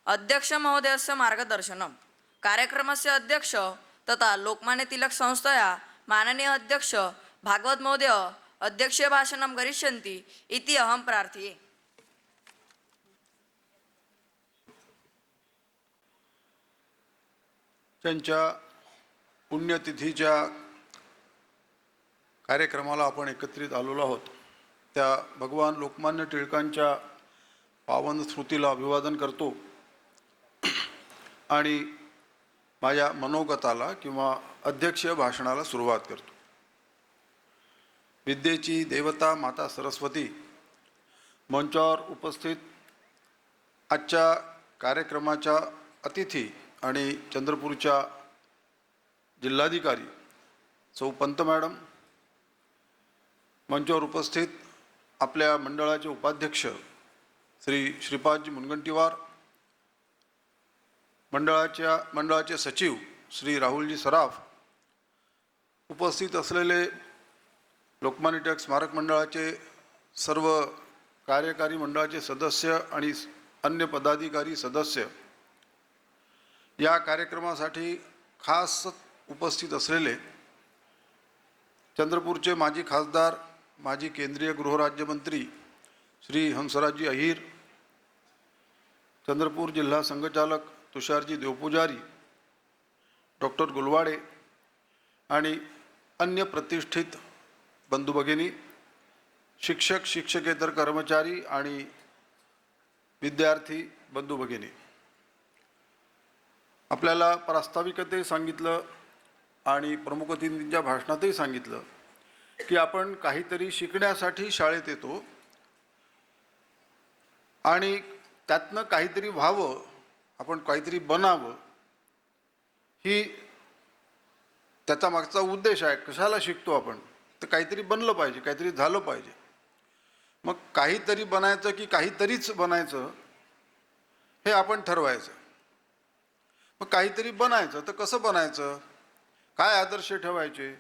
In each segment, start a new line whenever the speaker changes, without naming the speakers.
अध्यक्ष महोदयस्य मार्गदर्शनम। कार्यक्रमस्य अध्यक्ष तथा लोकमान्य तिलक संस्थया माननीय अध्यक्ष भागवत महोदय अध्यक्षीय भाषणं करिष्यन्ति इति अहं प्रार्थये।
त्यांच्या पुण्यतिथीच्या कार्यक्रमाला आपण एकत्रित आलेलो आहोत। त्या भगवान लोकमान्य टिळकांच्या पावन स्मृतीला अभिवादन करतो आणि माझ्या मनोगताला किंवा अध्यक्षीय भाषणाला सुरुवात करतो। विद्येची देवता माता सरस्वती मंचावर उपस्थित आजच्या कार्यक्रमाच्या अतिथी आणि चंद्रपूरच्या जिल्हाधिकारी सौ पंत मॅडम, मंचावर उपस्थित आपल्या मंडळाचे उपाध्यक्ष श्री श्रीपादजी मुनगंटीवार, मंडळाचे सचिव श्री राहुलजी सराफ, उपस्थित असलेले लोकमान्य टिळक स्मारक मंडळाचे सर्व कार्यकारी मंडळाचे सदस्य आणि अन्य पदाधिकारी सदस्य, या कार्यक्रमासाठी खास उपस्थित असलेले चंद्रपूरचे माजी खासदार, माजी केंद्रीय गृहराज्यमंत्री श्री हंसराजजी अहिर, चंद्रपूर जिल्हा संघचालक तुषारजी देवपुजारी, डॉक्टर गुलवाडे आणि अन्य प्रतिष्ठित बंधू भगिनी, शिक्षक शिक्षकेतर कर्मचारी आणि विद्यार्थी बंधू भगिनी, आपल्याला प्रास्ताविकतेही सांगितलं आणि प्रमुख अतिथींच्या भाषणातही सांगितलं की आपण काहीतरी शिकण्यासाठी शाळेत येतो आणि त्यातनं काहीतरी व्हावं, आपण काहीतरी बनावं, ही त्याचा मागचा उद्देश आहे। कशाला शिकतो आपण? तर काहीतरी बनलं पाहिजे, काहीतरी झालं पाहिजे। मग काहीतरी बनायचं की काहीतरीच बनायचं हे आपण ठरवायचं। मग काहीतरी बनायचं तर कसं बनायचं, काय आदर्श ठेवायचे?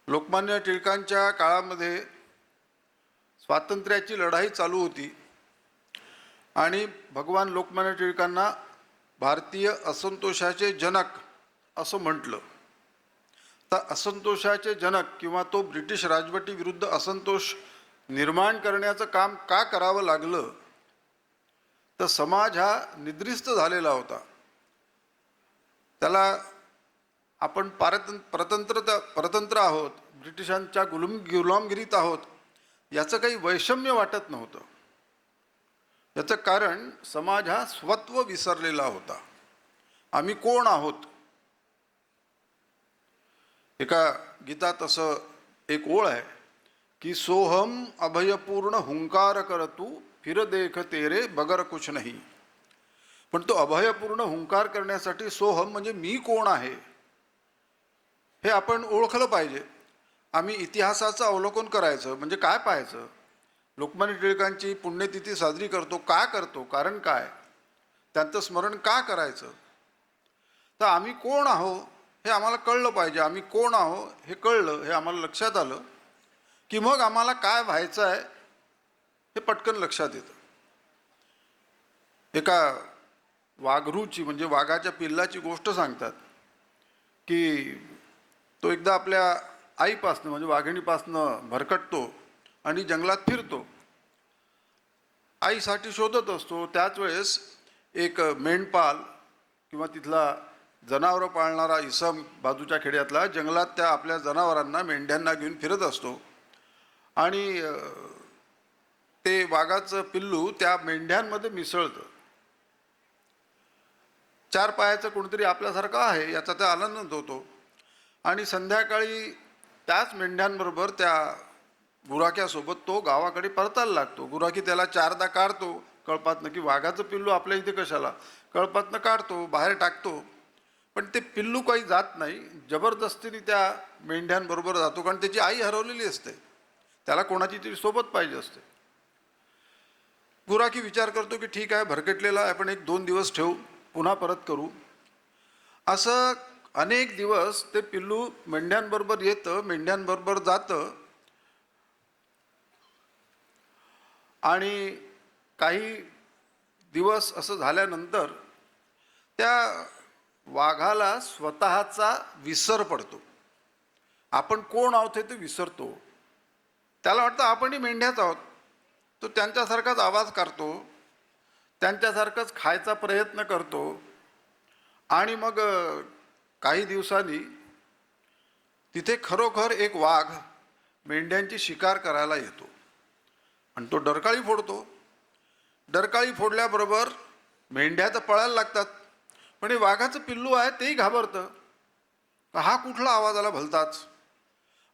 लोकमान्य टिळकांच्या काळामध्ये स्वातंत्र्याची लढाई चालू होती आणि भगवान लोकमान्य टिळकांना भारतीय असंतोषाचे जनक असं म्हटलं। तर असंतोषाचे जनक किंवा तो ब्रिटिश राजवटीविरुद्ध असंतोष निर्माण करण्याचं काम का करावं लागलं? तर समाज हा निद्रिस्त झालेला होता, त्याला आपण परतंत्र आहोत, ब्रिटिशांच्या गुलामगिरीत आहोत याचं काही वैषम्य वाटत नव्हतं। याचं कारण समाज हा स्वत्व विसरलेला होता। आम्ही कोण आहोत? एका गीतात असं एक ओळ आहे की सोहम अभयपूर्ण हुंकार करतू फिर देख तेरे बगर कुछ नहीं। पण तो अभयपूर्ण हुंकार करण्यासाठी सोहम म्हणजे मी कोण आहे हे आपण ओळखलं पाहिजे। आम्ही इतिहासाचं अवलोकन करायचं म्हणजे काय पाहायचं? लोकमान्य टिळकांची पुण्यतिथी साजरी करतो, का करतो? कारण काय? त्यांचं स्मरण का करायचं? तर आम्ही कोण आहो हे आम्हाला कळलं पाहिजे। आम्ही कोण आहो हे कळलं, हे आम्हाला लक्षात आलं की मग आम्हाला काय व्हायचं आहे हे पटकन लक्षात येतं। एका वाघरूची म्हणजे वाघाच्या पिल्लाची गोष्ट सांगतात की तो एकदा आपल्या आईपासनं म्हणजे वाघिणीपासनं भरकटतो आणि जंगलात फिरतो, आईसाठी शोधत असतो। त्याच वेळेस एक मेंढपाल किंवा तिथला जनावरं पाळणारा इसम बाजूच्या खेड्यातला जंगलात त्या आपल्या जनावरांना, मेंढ्यांना घेऊन फिरत असतो आणि ते वाघाचं पिल्लू त्या मेंढ्यांमध्ये मिसळतं। चार पायाचं कोणतरी आपल्यासारखं आहे याचा त्या आनंद होतो आणि संध्याकाळी त्याच मेंढ्यांबरोबर त्या गुराख्यासोबत तो गावाकडे परतायला लागतो। गुराखी त्याला चारदा काढतो कळपातनं की वाघाचं पिल्लू आपल्या इथे कशाला, कळपातनं काढतो, बाहेर टाकतो, पण ते पिल्लू काही जात नाही, जबरदस्तीने त्या मेंढ्यांबरोबर जातो कारण त्याची आई हरवलेली असते, त्याला कोणाची तरी सोबत पाहिजे असते। गुराखी विचार करतो की ठीक आहे, भरकटलेला आहे, आपण 1-2 दिवस ठेवू, पुन्हा परत करू। असं अनेक दिवस ते पिल्लू मेंढ्यांबरोबर येतं, मेंढ्यांबरोबर जातं आणि काही दिवस असं झाल्यानंतर त्या वाघाला स्वतःचा विसर पडतो. आपण कोण आहोत हे ते विसरतो. त्याला वाटतं आपणही मेंढ्याच आहोत. तो त्यांच्यासारखाच आवाज करतो, त्यांच्यासारखंच खायचा प्रयत्न करतो. आणि मग काही दिवसांनी तिथे खरोखर एक वाघ मेंढ्यांची शिकार करायला येतो आणि तो डरकाळी फोडतो. डरकाळी फोडल्याबरोबर मेंढ्या तर पळायला लागतात, पण हे वाघाचं पिल्लू आहे तेही घाबरतं. हा कुठला आवाज आला भलताच,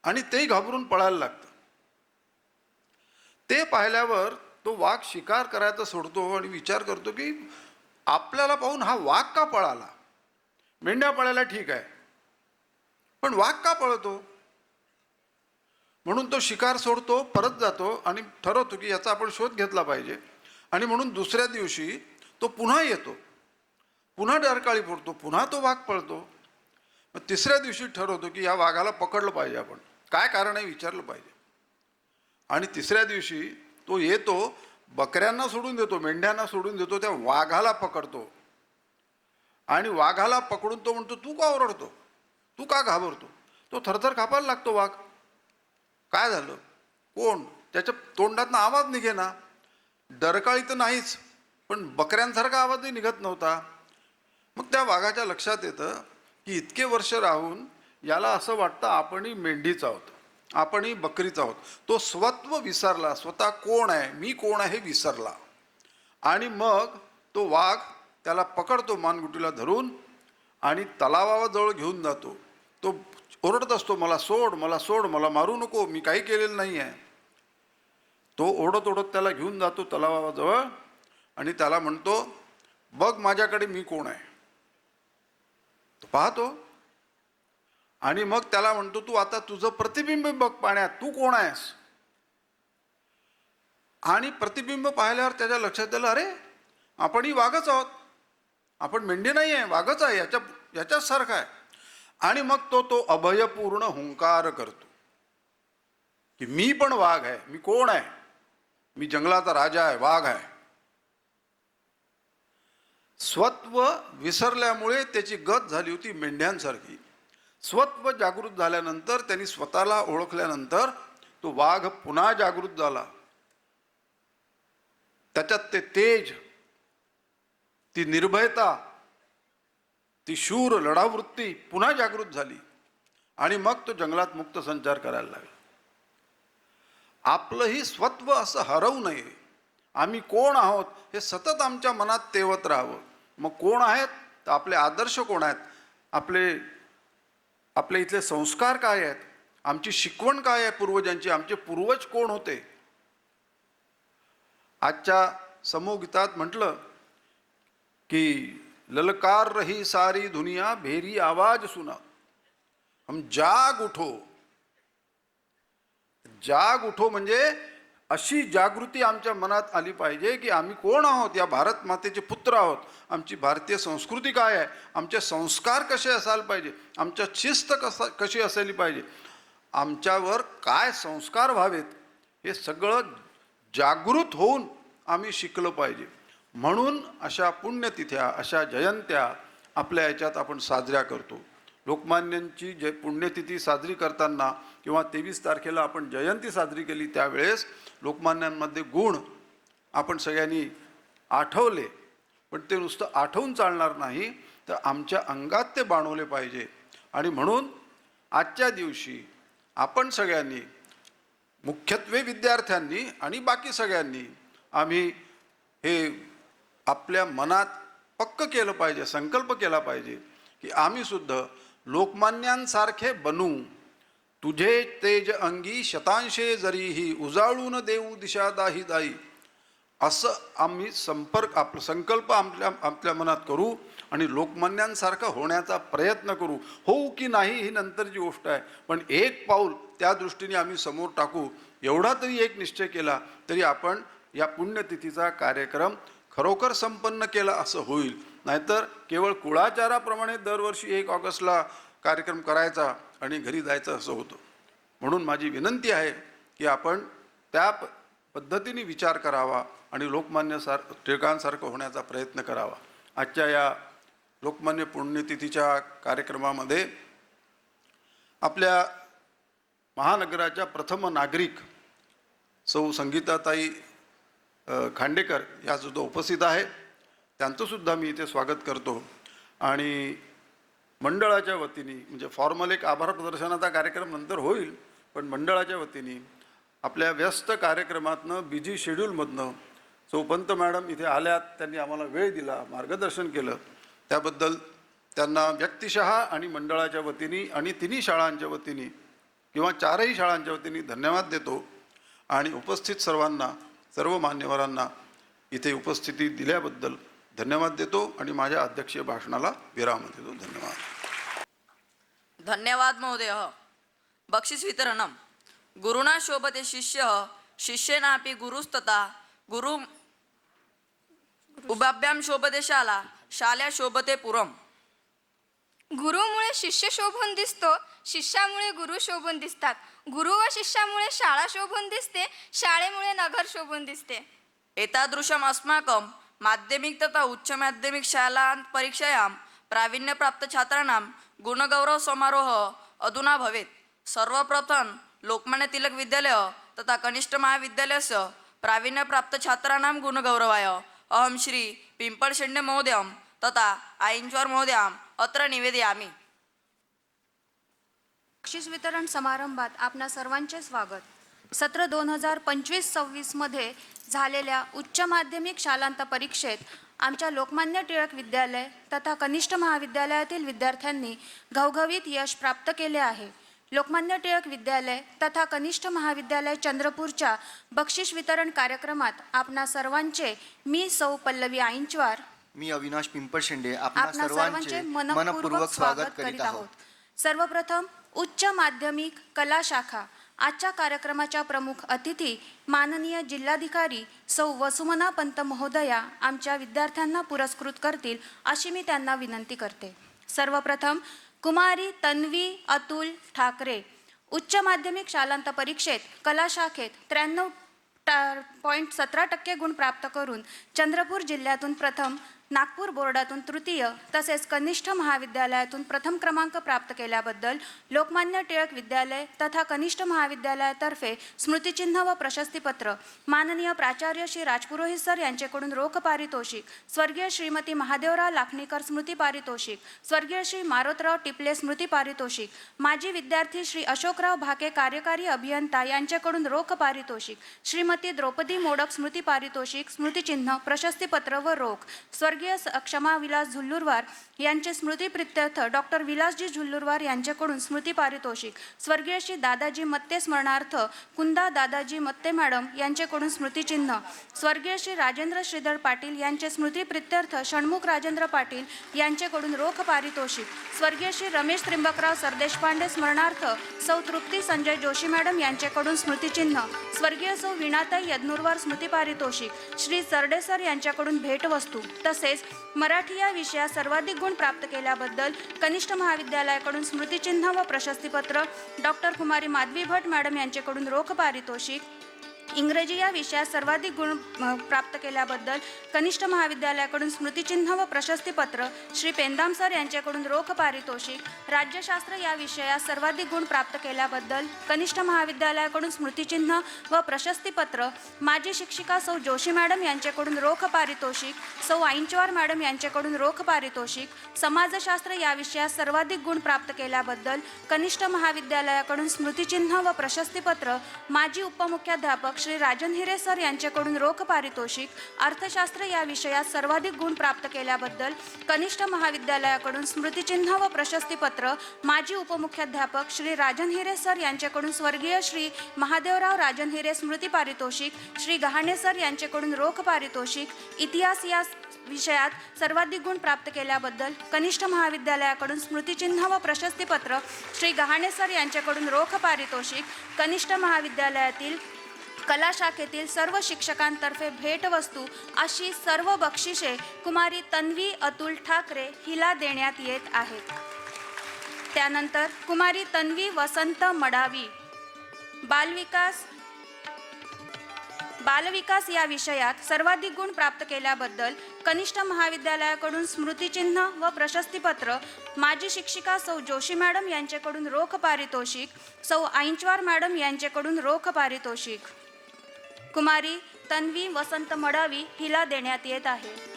आणि तेही घाबरून पळायला लागतं. ते पाहिल्यावर तो वाघ शिकार करायचा सोडतो आणि विचार करतो की आपल्याला पाहून हा वाघ का पळाला. मेंढ्या पळायला ठीक आहे, पण वाघ का पळतो. म्हणून तो शिकार सोडतो, परत जातो आणि ठरवतो की याचा आपण शोध घेतला पाहिजे. आणि म्हणून दुसऱ्या दिवशी तो पुन्हा येतो, पुन्हा डरकाळी फोडतो, पुन्हा तो वाघ पळतो. मग तिसऱ्या दिवशी ठरवतो की या वाघाला पकडलं पाहिजे, आपण काय कारण आहे विचारलं पाहिजे. आणि तिसऱ्या दिवशी तो येतो, बकऱ्यांना सोडून देतो, मेंढ्यांना सोडून देतो, त्या वाघाला पकडतो. आणि वाघाला पकडून तो म्हणतो, तू का ओरडतो, तू का घाबरतो. तो थरथर कापायला लागतो वाघ. काय झालं, कोण. त्याच्या तोंडातनं आवाज निघेना. डरकाळी तर नाहीच, पण बकऱ्यांसारखा आवाजही निघत नव्हता. मग त्या वाघाच्या लक्षात येतं की इतके वर्ष राहून याला असं वाटतं आपणही मेंढीच आहोत, आपणही बकरीच आहोत. तो स्वत्व विसरला, स्वतः कोण आहे, मी कोण आहे हे विसरला. आणि मग तो वाघ त्याला पकडतो मानगुटीला धरून आणि तलावाजवळ घेऊन जातो. तो ओरडत असतो, मला सोड, मला सोड, मला मारू नको, मी काही केलेलं नाही आहे. तो ओढत ओढत त्याला घेऊन जातो तलावाजवळ आणि त्याला म्हणतो, बघ माझ्याकडे मी कोण आहे. तो पाहतो आणि मग त्याला म्हणतो, तू आता तुझं प्रतिबिंब बघ पाण्यात, तू कोण आहेस. आणि प्रतिबिंब पाहिल्यावर त्याच्या लक्षात आलं, अरे आपणही वाघच आहोत, आपण मेंढी नाही आहे, वाघच आहे, याच्याच सारखा आहे. आणि मग तो अभयपूर्ण हुंकार करतो की मी पण वाघ आहे, मी कोण आहे, मी जंगलाचा राजा आहे, वाघ आहे. स्वत्व विसरल्यामुळे त्याची गत झाली होती मेंढ्यांसारखी. स्वत्व जागृत झाल्यानंतर, त्यांनी स्वतःला ओळखल्यानंतर तो वाघ पुन्हा जागृत झाला. त्याच्यात ते तेज, ती निर्भयता, ती शूर लढावृत्ती पुन्हा जागृत झाली. आणि मग तो जंगलात मुक्त संचार करायला लागला. आपलंही स्वत्व असं हरवू नये. आम्ही कोण आहोत हे सतत आमच्या मनात तेवत राहावं. मग कोण आहेत, तर आपले आदर्श कोण आहेत, आपले इथले संस्कार काय आहेत, आमची शिकवण काय आहे पूर्वजांची, आमचे पूर्वज कोण होते. आजच्या समूहगीतात म्हटलं की ललकार रही सारी दुनिया, भेरी आवाज सुना, हम जाग उठो. जाग उठो म्हणजे अशी जागृती आमच्या मनात आली पाहिजे की आम्ही कोण आहोत, या भारत मातेचे पुत्र आहोत, आमची भारतीय संस्कृती काय आहे, आमचे संस्कार कसे असायला पाहिजे, आमच्या शिस्त कशी असायला पाहिजे, आमच्यावर काय संस्कार व्हावेत, हे सगळं जागृत होऊन आम्ही शिकलं पाहिजे. म्हणून अशा पुण्यतिथ्या, अशा जयंत्या आपल्या याच्यात आपण साजऱ्या करतो. लोकमान्यांची पुण्यतिथी साजरी करताना किंवा 23 तारखेला आपण जयंती साजरी केली, त्यावेळेस लोकमान्यांमध्ये गुण आपण सगळ्यांनी आठवले. पण ते नुसतं आठवून चालणार नाही, तर आमच्या अंगात ते बाणवले पाहिजे. आणि म्हणून आजच्या दिवशी आपण सगळ्यांनी, मुख्यत्वे विद्यार्थ्यांनी आणि बाकी सगळ्यांनी, आम्ही हे आपल्या मनात पक्क केलं पाहिजे, संकल्प केला पाहिजे की आम्ही सुद्धा लोकमान्यांसारखे बनू. तुझे तेज अंगी शतांशे जरीही, उजाळून देऊ दिशा दाही दाई. असं आम्ही संकल्प आपल्या मनात करू आणि लोकमान्यांसारखं होण्याचा प्रयत्न करू. होऊ की नाही ही नंतरची गोष्ट आहे, पण एक पाऊल त्या दृष्टीने आम्ही समोर टाकू. एवढा तरी एक निश्चय केला तरी आपण या पुण्यतिथीचा कार्यक्रम खरोखर संपन्न केला असं होईल. नाहीतर केवळ कुळाचाराप्रमाणे दरवर्षी 1 ऑगस्टला कार्यक्रम करायचा आणि घरी जायचं असं होतं. म्हणून माझी विनंती आहे की आपण त्या पद्धतीने विचार करावा आणि टिळकांसारखं होण्याचा प्रयत्न करावा. आजच्या या लोकमान्य पुण्यतिथीच्या कार्यक्रमामध्ये आपल्या महानगराच्या प्रथम नागरिक सौ संगीताताई खांडेकर या सुद्धा उपस्थित आहे. त्यांचंसुद्धा मी इथे स्वागत करतो. आणि मंडळाच्या वतीने म्हणजे फॉर्मल एक आभार प्रदर्शनाचा कार्यक्रम नंतर होईल, पण मंडळाच्या वतीने आपल्या व्यस्त कार्यक्रमातनं बिझी शेड्यूलमधनं सौ पंत मॅडम इथे आल्यात, त्यांनी आम्हाला वेळ दिला, मार्गदर्शन केलं, त्याबद्दल त्यांना व्यक्तिशः आणि मंडळाच्या वतीने आणि तिन्ही शाळांच्या वतीने किंवा चारही शाळांच्या वतीने धन्यवाद देतो. आणि उपस्थित सर्व मान्यवरांना इथे उपस्थिती दिल्याबद्दल धन्यवाद देतो आणि माझ्या अध्यक्षीय भाषणाला विराम देतो. धन्यवाद.
धन्यवाद महोदय. बक्षीस वितरणम. गुरुना शोभते शिष्य शिष्येनापि गुरुस्तथा गुरु उभाभ्याम शोभते शाला शाल्या शोभते पुरम.
गुरुमुळे शिष्य शोभून दिसतो, शिष्यामुळे गुरु शोभून दिसतात, गुरु व शिष्यामुळे शाळा शोभून दिसते, शाळेमुळे नगर शोभून दिसते.
एतादृशम अस्माकं माध्यमिक तथा उच्च माध्यमिक शालां परीक्षायां प्रावीण्यप्राप्त छात्राणां गुणगौरव समारोह अधुना भवेत्. सर्वप्रथम लोकमान्य तिलक विद्यालय तथा कनिष्ठ महाविद्यालयस्य प्रावीण्यप्राप्त छात्राणां गुणगौरवाय अहं श्री पिंपळशेंडे महोदयं तथा आईंचवार महोदयाम् अत्र निवेदयामि.
बक्षीस वितरण समारंभात आपणा सर्वांचे स्वागत. सत्र 2025-26 मध्ये झालेल्या उच्च माध्यमिक शालांत परीक्षेत आमच्या लोकमान्य टिळक विद्यालय तथा कनिष्ठ महाविद्यालयातील विद्यार्थ्यांनी घवघवीत यश प्राप्त केले आहे. लोकमान्य टिळक विद्यालय तथा कनिष्ठ महाविद्यालय चंद्रपूरच्या बक्षीस वितरण कार्यक्रमात आपणा सर्वांचे मी सौ पल्लवी आईंचवार,
मी अविनाश पिंपळशेंडे
आपणा सर्वांचे मनपूर्वक स्वागत करीत आहोत. सर्वप्रथम उच्च माध्यमिक कला शाखा आजच्या कार्यक्रमाच्या प्रमुख अतिथी माननीय जिल्हाधिकारी सौ वसुमना पंत महोदया आमच्या विद्यार्थ्यांना पुरस्कृत करतील अशी मी त्यांना विनंती करते. सर्वप्रथम कुमारी तन्वी अतुल ठाकरे उच्च माध्यमिक शालांत परीक्षेत कला शाखेत 93.17% गुण प्राप्त करून चंद्रपूर जिल्ह्यातून प्रथम, नागपूर बोर्डातून तृतीय तसेच कनिष्ठ महाविद्यालयातून प्रथम क्रमांक प्राप्त केल्याबद्दल लोकमान्य टिळक विद्यालय तथा कनिष्ठ महाविद्यालयातर्फे स्मृतिचिन्ह व प्रशस्तीपत्र माननीय प्राचार्य श्री राजपुरोहित सर यांच्याकडून रोख पारितोषिक, स्वर्गीय श्रीमती महादेवराव लाखणीकर स्मृती पारितोषिक, स्वर्गीय श्री मारोतराव टिपले स्मृती पारितोषिक, माजी विद्यार्थी श्री अशोकराव भाके कार्यकारी अभियंता यांच्याकडून रोख पारितोषिक, श्रीमती द्रौपदी मोडक स्मृती पारितोषिक, स्मृतिचिन्ह, प्रशस्तीपत्र व रोख, स्वर्गीय क्षमा विलास झुल्लुरवार यांचे स्मृतिप्रित्यर्थ डॉक्टर विलासजी झुल्लुरवार यांच्याकडून स्मृती पारितोषिक, स्वर्गीय श्री दादाजी मत्ते स्मरणार्थ कुंदा दादाजी मत्ते मॅडम यांच्याकडून स्मृतिचिन्ह, स्वर्गीय श्री राजेंद्र श्रीधर पाटील यांचे स्मृतिप्रित्यर्थ षण्मुख राजेंद्र पाटील यांच्याकडून रोख पारितोषिक, स्वर्गीय श्री रमेश त्रिंबकराव सरदेशपांडे स्मरणार्थ सौ तृप्ती संजय जोशी मॅडम यांच्याकडून स्मृतिचिन्ह, स्वर्गीय सौ वीणाताई यदनुरवार स्मृती पारितोषिक, श्री सरडेसर यांच्याकडून भेटवस्तू तसेच मराठी या विषयात सर्वाधिक गुण प्राप्त केल्याबद्दल कनिष्ठ महाविद्यालयाकडून स्मृतिचिन्ह व प्रशस्तीपत्र डॉक्टर कुमारी माधवी भट मॅडम यांच्याकडून रोख पारितोषिक, इंग्रजी या विषयात सर्वाधिक गुण प्राप्त केल्याबद्दल कनिष्ठ महाविद्यालयाकडून स्मृतिचिन्ह व प्रशस्तीपत्र श्री पेंदाम सर यांच्याकडून रोख पारितोषिक, राज्यशास्त्र या विषयात सर्वाधिक गुण प्राप्त केल्याबद्दल कनिष्ठ महाविद्यालयाकडून स्मृतिचिन्ह व प्रशस्तीपत्र माजी शिक्षिका सौ जोशी मॅडम यांच्याकडून रोख पारितोषिक, सौ आईंचवार मॅडम यांच्याकडून रोख पारितोषिक, समाजशास्त्र या विषयात सर्वाधिक गुण प्राप्त केल्याबद्दल कनिष्ठ महाविद्यालयाकडून स्मृतिचिन्ह व प्रशस्तीपत्र माजी उपमुख्याध्यापक श्री राजन हिरे सर यांच्याकडून रोख पारितोषिक, अर्थशास्त्र या विषयात सर्वाधिक गुण प्राप्त केल्याबद्दल कनिष्ठ महाविद्यालयाकडून स्मृतिचिन्ह व प्रशस्तीपत्र माजी उपमुख्याध्यापक श्री राजन हिरे सर यांच्याकडून स्वर्गीय श्री महादेवराव राजन हिरे स्मृती पारितोषिक, श्री गहाणे सर यांच्याकडून रोख पारितोषिक, इतिहास या विषयात सर्वाधिक गुण प्राप्त केल्याबद्दल कनिष्ठ महाविद्यालयाकडून स्मृतिचिन्ह व प्रशस्तीपत्र श्री गहाणे सर यांच्याकडून रोख पारितोषिक, कनिष्ठ महाविद्यालयातील कला शाखेतील सर्व शिक्षकांतर्फे भेटवस्तू अशी सर्व बक्षिसे कुमारी तन्वी अतुल ठाकरे हिला देण्यात येत आहेत. त्यानंतर कुमारी तन्वी वसंत मडावी बालविकास बालविकास या विषयात सर्वाधिक गुण प्राप्त केल्याबद्दल कनिष्ठ महाविद्यालयाकडून स्मृतिचिन्ह व प्रशस्तीपत्र, माजी शिक्षिका सौ जोशी मॅडम यांच्याकडून रोख पारितोषिक, सौ आईंचवार मॅडम यांच्याकडून रोख पारितोषिक, कुमारी तन्वी वसंत मडावी हिला देण्यात येत आहे.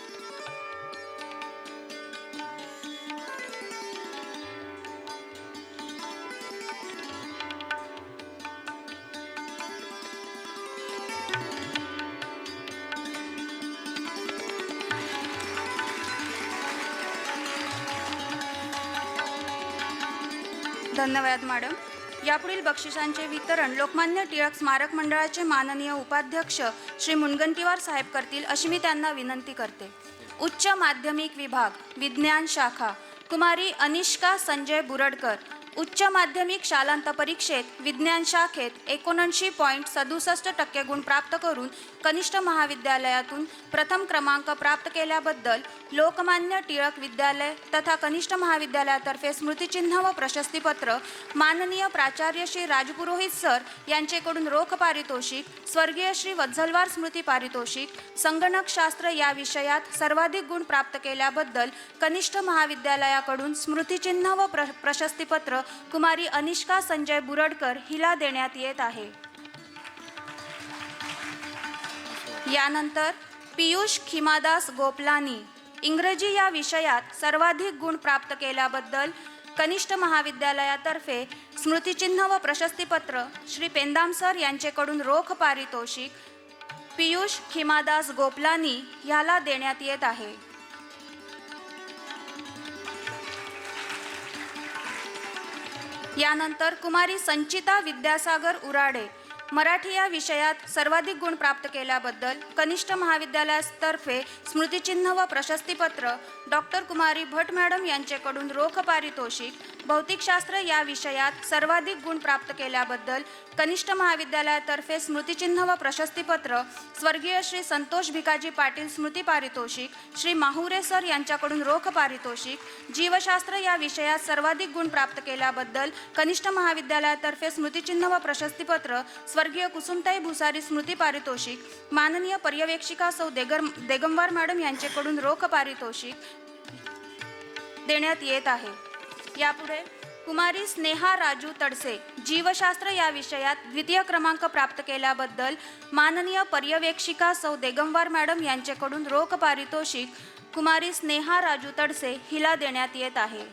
धन्यवाद मॅडम. यापुढील बक्षिसांचे वितरण लोकमान्य टिळक स्मारक मंडळाचे माननीय उपाध्यक्ष श्री मुनगंटीवार साहेब करतील अशी मी त्यांना विनंती करते. उच्च माध्यमिक विभाग विज्ञान शाखा कुमारी अनिष्का संजय बुरडकर. उच्च माध्यमिक शालांत परीक्षेत विज्ञान शाखेत 79.67% गुण प्राप्त करून कनिष्ठ महाविद्यालयातून प्रथम क्रमांक प्राप्त केल्याबद्दल लोकमान्य टिळक विद्यालय तथा कनिष्ठ महाविद्यालयातर्फे स्मृतिचिन्ह व प्रशस्तीपत्र, माननीय प्राचार्य श्री राजपुरोहित सर यांचेकडून रोख पारितोषिक, स्वर्गीय श्री वत्सलवार स्मृती पारितोषिक, संगणकशास्त्र या विषयात सर्वाधिक गुण प्राप्त केल्याबद्दल कनिष्ठ महाविद्यालयाकडून स्मृतिचिन्ह व प्रशस्तीपत्र कुमारी अनिष्का संजय बुरडकर हिला देण्यात येत आहे. यानंतर पियुष खिमादास गोपलानी इंग्रजी या विषयात सर्वाधिक गुण प्राप्त केल्याबद्दल कनिष्ठ महाविद्यालयातर्फे स्मृतिचिन्ह व प्रशस्तीपत्र श्री पेंदाम सर यांचेकडून रोख पारितोषिक पियुष खिमादास गोपलानी ह्याला देण्यात येत आहे. यानंतर कुमारी संचिता विद्यासागर उराडे मराठी या विषयात सर्वाधिक गुण प्राप्त केल्याबद्दल कनिष्ठ महाविद्यालयातर्फे स्मृतिचिन्ह व प्रशस्तीपत्र डॉक्टर कुमारी भट मॅडम यांच्याकडून रोख पारितोषिक, भौतिकशास्त्र या विषयात सर्वाधिक गुण प्राप्त केल्याबद्दल कनिष्ठ महाविद्यालयातर्फे स्मृतिचिन्ह व प्रशस्तीपत्र स्वर्गीय श्री संतोष भिकाजी पाटील स्मृती पारितोषिक, श्री माहुरे सर यांच्याकडून रोख पारितोषिक, जीवशास्त्र या विषयात सर्वाधिक गुण प्राप्त केल्याबद्दल कनिष्ठ महाविद्यालयातर्फे स्मृतिचिन्ह व प्रशस्तीपत्र स्वर्गीय कुसुमताई भुसारी स्मृती पारितोषिक, माननीय पर्यवेक्षिका सौ देगमवार मॅडम यांच्याकडून रोख पारितोषिक देण्यात येत आहे. यापुढे कुमारी स्नेहा राजू तडसे जीवशास्त्र या विषयात द्वितीय क्रमांक प्राप्त केल्याबद्दल माननीय पर्यवेक्षिका सौ देगमवार मॅडम यांच्याकडून रोख पारितोषिक कुमारी स्नेहा राजू तडसे हिला देण्यात येत आहे.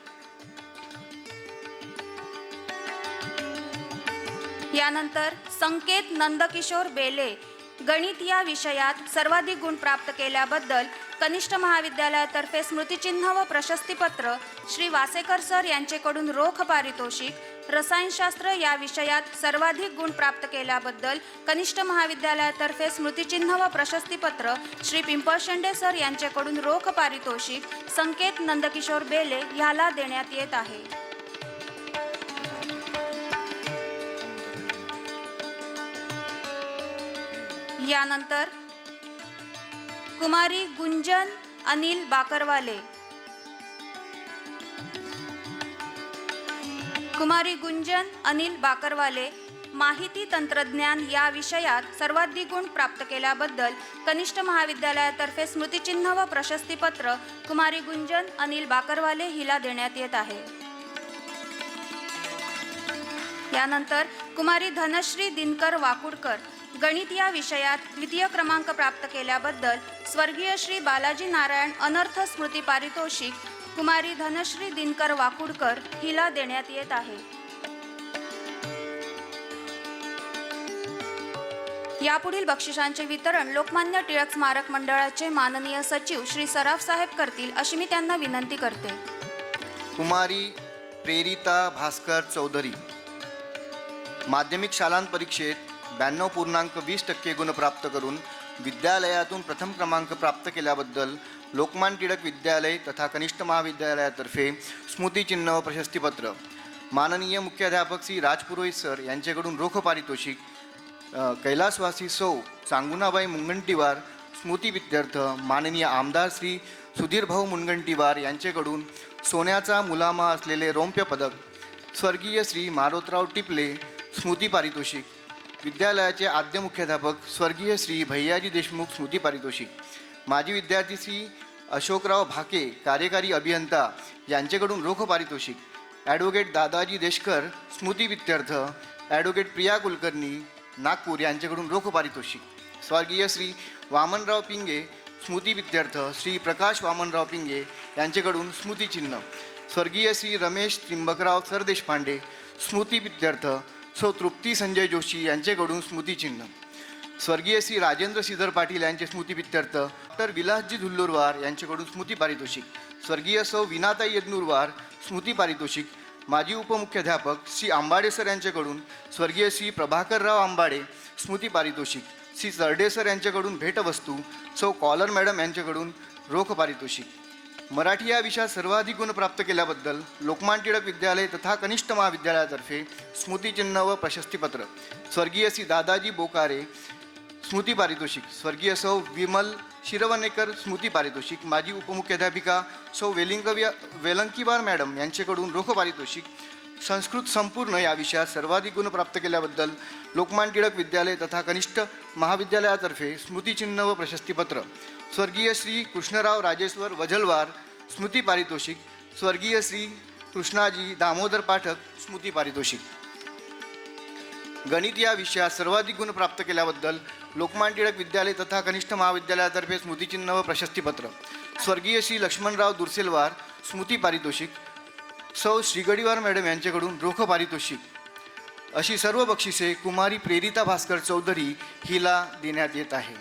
यानंतर संकेत नंदकिशोर बेले गणित या विषयात सर्वाधिक गुण प्राप्त केल्याबद्दल कनिष्ठ महाविद्यालयातर्फे स्मृतिचिन्ह व प्रशस्तीपत्र श्री वासेकर सर यांचेकडून रोख पारितोषिक, रसायनशास्त्र या विषयात सर्वाधिक गुण प्राप्त केल्याबद्दल कनिष्ठ महाविद्यालयातर्फे स्मृतिचिन्ह व प्रशस्तीपत्र श्री पिंपळशेंडे सर यांच्याकडून रोख पारितोषिक संकेत नंदकिशोर बेले ह्याला देण्यात येत आहे. यानंतर कुमारी गुंजन अनिल बाकरवाले माहिती तंत्रज्ञान या विषयात सर्वाधिक गुण प्राप्त केल्याबद्दल कनिष्ठ महाविद्यालयातर्फे स्मृतिचिन्ह व प्रशस्तीपत्र कुमारी गुंजन अनिल बाकरवाले हिला देण्यात येत आहे. यानंतर कुमारी धनश्री दिनकर वाकुडकर गणित या विषयात द्वितीय क्रमांक प्राप्त केल्याबद्दल स्वर्गीय श्री बालाजी नारायण अनर्थ स्मृती पारितोषिक कुमारी धनश्री दिनकर वाकुडकर हिला देण्यात येत आहे. यापुढील बक्षिसांचे वितरण लोकमान्य टिळक स्मारक मंडळाचे माननीय सचिव श्री सराफ साहेब करतील अशी मी त्यांना विनंती करते.
कुमारी प्रेरिता भास्कर चौधरी माध्यमिक शालांत परीक्षेत 92.20% गुण प्राप्त करून विद्यालयातून प्रथम क्रमांक प्राप्त केल्याबद्दल लोकमान्य टिळक विद्यालय तथा कनिष्ठ महाविद्यालयातर्फे स्मृतिचिन्ह व प्रशस्तीपत्र माननीय मुख्याध्यापक श्री राजपुरोहित सर यांच्याकडून रोख पारितोषिक, कैलासवासी सौ सांगुणाबाई मुनगंटीवार स्मृतिविद्यार्थ माननीय आमदार श्री सुधीरभाऊ मुनगंटीवार यांच्याकडून सोन्याचा मुलामा असलेले रौप्य पदक, स्वर्गीय श्री मारोतराव टिपले स्मृती पारितोषिक, विद्यालयाचे आद्य मुख्याध्यापक स्वर्गीय श्री भैयाजी देशमुख स्मृती पारितोषिक. माजी विद्यार्थी श्री अशोकराव भाके कार्यकारी अभियंता यांच्याकडून रोख पारितोषिक. ॲडव्होकेट दादाजी देशकर स्मृती विद्यार्थ ॲडव्होकेट प्रिया कुलकर्णी नागपूर यांच्याकडून रोख पारितोषिक. स्वर्गीय श्री वामनराव पिंगे स्मृती विद्यार्थ श्री प्रकाश वामनराव पिंगे यांच्याकडून स्मृतिचिन्ह. स्वर्गीय श्री रमेश त्रिंबकराव सरदेशपांडे स्मृती विद्यार्थ सौ तृप्ती संजय जोशी यांच्याकडून स्मृतिचिन्ह. स्वर्गीय श्री राजेंद्र श्रीधर पाटील यांचे स्मृती विद्यार्थ डॉक्टर विलासजी धुल्लूरवार यांच्याकडून स्मृती पारितोषिक. स्वर्गीय सौ विनाताई यदनूरवार स्मृती पारितोषिक. माजी उपमुख्याध्यापक श्री आंबाडे सर यांच्याकडून स्वर्गीय श्री प्रभाकरराव आंबाडे स्मृती पारितोषिक. श्री चरडे सर यांच्याकडून भेटवस्तू. सौ कॉलर मॅडम यांच्याकडून रोख पारितोषिक. मराठी या विषयात सर्वाधिक गुण प्राप्त केल्याबद्दल लोकमान्य टिळक विद्यालय तथा कनिष्ठ महाविद्यालयातर्फे स्मृतिचिन्ह व प्रशस्तीपत्र. स्वर्गीय श्री दादाजी बोकारे स्मृती पारितोषिक. स्वर्गीय सौ विमल शिरवणेकर स्मृती पारितोषिक. माजी उपमुख्याध्यापिका सौ वेलंकीवार मॅडम यांच्याकडून रोख पारितोषिक. संस्कृत संपूर्ण या विषयात सर्वाधिक गुण प्राप्त केल्याबद्दल लोकमान्य टिळक विद्यालय तथा कनिष्ठ महाविद्यालयातर्फे स्मृतिचिन्ह व प्रशस्तीपत्र. स्वर्गीय श्री कृष्णराव राजेश्वर वझलवार स्मृती पारितोषिक. स्वर्गीय श्री कृष्णाजी दामोदर पाठक स्मृती पारितोषिक. गणित या विषयात सर्वाधिक गुण प्राप्त केल्याबद्दल लोकमान्य टिळक विद्यालय तथा कनिष्ठ महाविद्यालयातर्फे स्मृतिचिन्ह व प्रशस्तीपत्र. स्वर्गीय श्री लक्ष्मणराव दुर्सेलवार स्मृती पारितोषिक. सौ श्रीगडीवार मॅडम यांच्याकडून रोख पारितोषिक. अशी सर्व बक्षिसे कुमारी प्रेरिता भास्कर चौधरी हिला देण्यात येत आहे.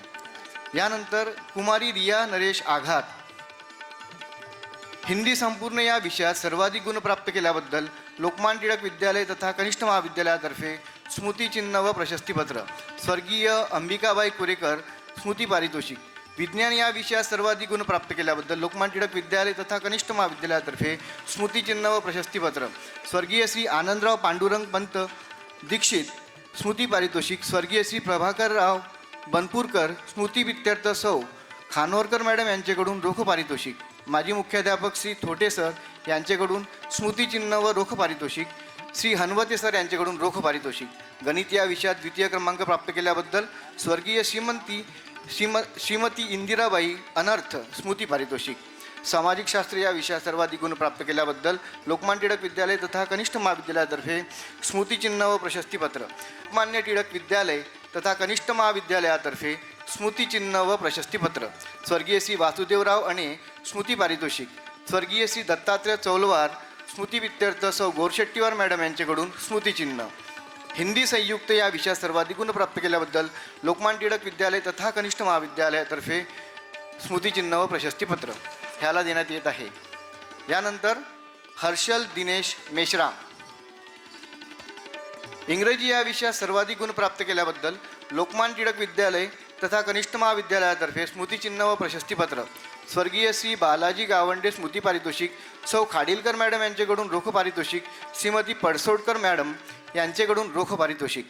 यानंतर कुमारी रिया नरेश आघात हिंदी संपूर्ण या विषयात सर्वाधिक गुण प्राप्त केल्याबद्दल लोकमान्य टिळक विद्यालय तथा कनिष्ठ महाविद्यालयातर्फे स्मृतिचिन्ह व प्रशस्तीपत्र. स्वर्गीय अंबिकाबाई कुरेकर स्मृती पारितोषिक. विज्ञान या विषयात सर्वाधिक गुण प्राप्त केल्याबद्दल लोकमान्य टिळक विद्यालय तथा कनिष्ठ महाविद्यालयातर्फे स्मृतिचिन्ह व प्रशस्तीपत्र. स्वर्गीय श्री आनंदराव पांडुरंग पंत दीक्षित स्मृती पारितोषिक. स्वर्गीय श्री प्रभाकरराव बनपूरकर स्मृती विद्यार्थ सौ खानोरकर मॅडम यांच्याकडून रोख पारितोषिक. माजी मुख्याध्यापक श्री थोटे सर यांच्याकडून स्मृतिचिन्ह व रोख पारितोषिक. श्री हनवते सर यांच्याकडून रोख पारितोषिक. गणित या विषयात द्वितीय क्रमांक प्राप्त केल्याबद्दल स्वर्गीय श्रीमती इंदिराबाई अनर्थ स्मृती पारितोषिक. सामाजिक शास्त्र या विषयात सर्वाधिक गुण प्राप्त केल्याबद्दल लोकमान्य टिळक विद्यालय तथा कनिष्ठ महाविद्यालयातर्फे स्मृतिचिन्ह व प्रशस्तीपत्र. लोकमान्य टिळक विद्यालय तथा कनिष्ठ महाविद्यालयातर्फे स्मृतिचिन्ह व प्रशस्तीपत्र. स्वर्गीय श्री वासुदेवराव अणे स्मृती पारितोषिक. स्वर्गीय श्री दत्तात्रय चौलवार स्मृती विद्यार्थ सौ गोरशेट्टीवार मॅडम यांच्याकडून स्मृतिचिन्ह. हिंदी संयुक्त या विषयात सर्वाधिक गुण प्राप्त केल्याबद्दल लोकमान्य टिळक विद्यालय तथा कनिष्ठ महाविद्यालयातर्फे स्मृतिचिन्ह व प्रशस्तीपत्र ह्याला देण्यात येत आहे. यानंतर हर्षल दिनेश मेश्राम इंग्रजी या विषयात सर्वाधिक गुण प्राप्त केल्याबद्दल लोकमान्य टिळक विद्यालय तथा कनिष्ठ महाविद्यालयातर्फे स्मृतिचिन्ह व प्रशस्तीपत्र. स्वर्गीय श्री बालाजी गावंडे स्मृती पारितोषिक. सौ खाडीलकर मॅडम यांच्याकडून रोख पारितोषिक. श्रीमती पडसोडकर मॅडम यांच्याकडून रोख पारितोषिक.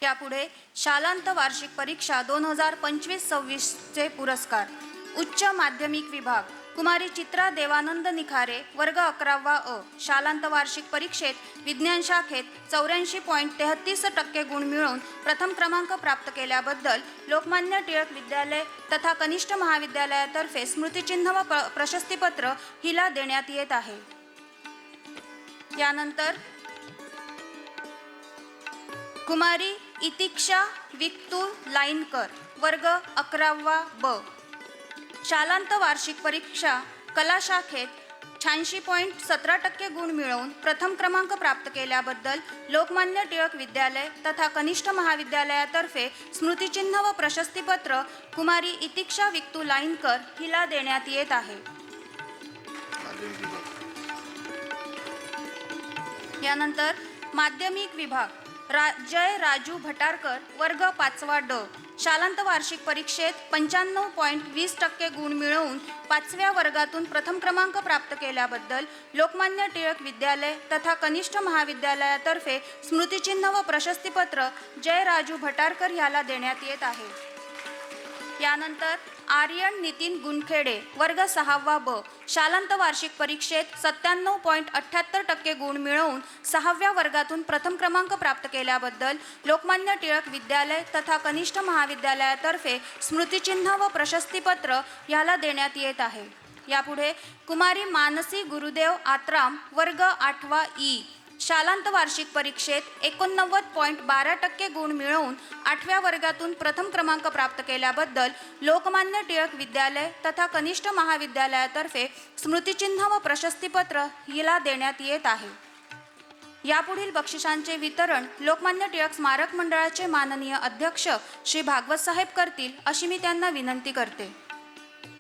यापुढे शालांत वार्षिक परीक्षा 2025-26चे पुरस्कार. उच्च माध्यमिक विभाग कुमारी चित्रा देवानंद निखारे वर्ग 11वा अ. शालांत वार्षिक परीक्षेत विज्ञान शाखेत 84.33% गुण मिळवून प्रथम क्रमांक प्राप्त केल्याबद्दल लोकमान्य टिळक विद्यालय तथा कनिष्ठ महाविद्यालयातर्फे स्मृतिचिन्ह व प्रशस्तीपत्र हिला देण्यात येत आहे. यानंतर कुमारी इतिक्षा विक्तू लाईनकर वर्ग 11वा ब. शालांत वार्षिक परीक्षा कला शाखेत 86.17% गुण मिळवून प्रथम क्रमांक प्राप्त केल्याबद्दल लोकमान्य टिळक विद्यालय तथा कनिष्ठ महाविद्यालयातर्फे स्मृतिचिन्ह व प्रशस्तीपत्र कुमारी इतिक्षा विक्तू लाईनकर हिला देण्यात येत आहे. यानंतर माध्यमिक विभाग जय राजू भटारकर वर्ग 5वा ड. शालांत वार्षिक परीक्षेत 95.20% गुण मिळवून 5व्या वर्गातून प्रथम क्रमांक प्राप्त केल्याबद्दल लोकमान्य टिळक विद्यालय तथा कनिष्ठ महाविद्यालयातर्फे स्मृतिचिन्ह व प्रशस्तीपत्र जय राजू भटारकर ह्याला देण्यात येत आहे. यानंतर आर्यन नितीन गुणखेडे वर्ग 6वा ब शालांत वार्षिक परीक्षेत 97.78% गुण मिळवून 6व्या वर्गातून प्रथम क्रमांक प्राप्त केल्याबद्दल लोकमान्य टिळक विद्यालय तथा कनिष्ठ महाविद्यालयातर्फे स्मृतिचिन्ह व प्रशस्तीपत्र याला देण्यात येत आहे. यापुढे कुमारी मानसी गुरुदेव आत्राम वर्ग 8वा ई शालांत वार्षिक परीक्षेत 89.12% गुण मिळवून 8व्या वर्गातून प्रथम क्रमांक प्राप्त केल्याबद्दल लोकमान्य टिळक विद्यालय तथा कनिष्ठ महाविद्यालयातर्फे स्मृतिचिन्ह व प्रशस्तीपत्र हिला देण्यात येत आहे. यापुढील बक्षिसांचे वितरण लोकमान्य टिळक स्मारक मंडळाचे माननीय अध्यक्ष श्री भागवत साहेब करतील अशी मी त्यांना विनंती करते.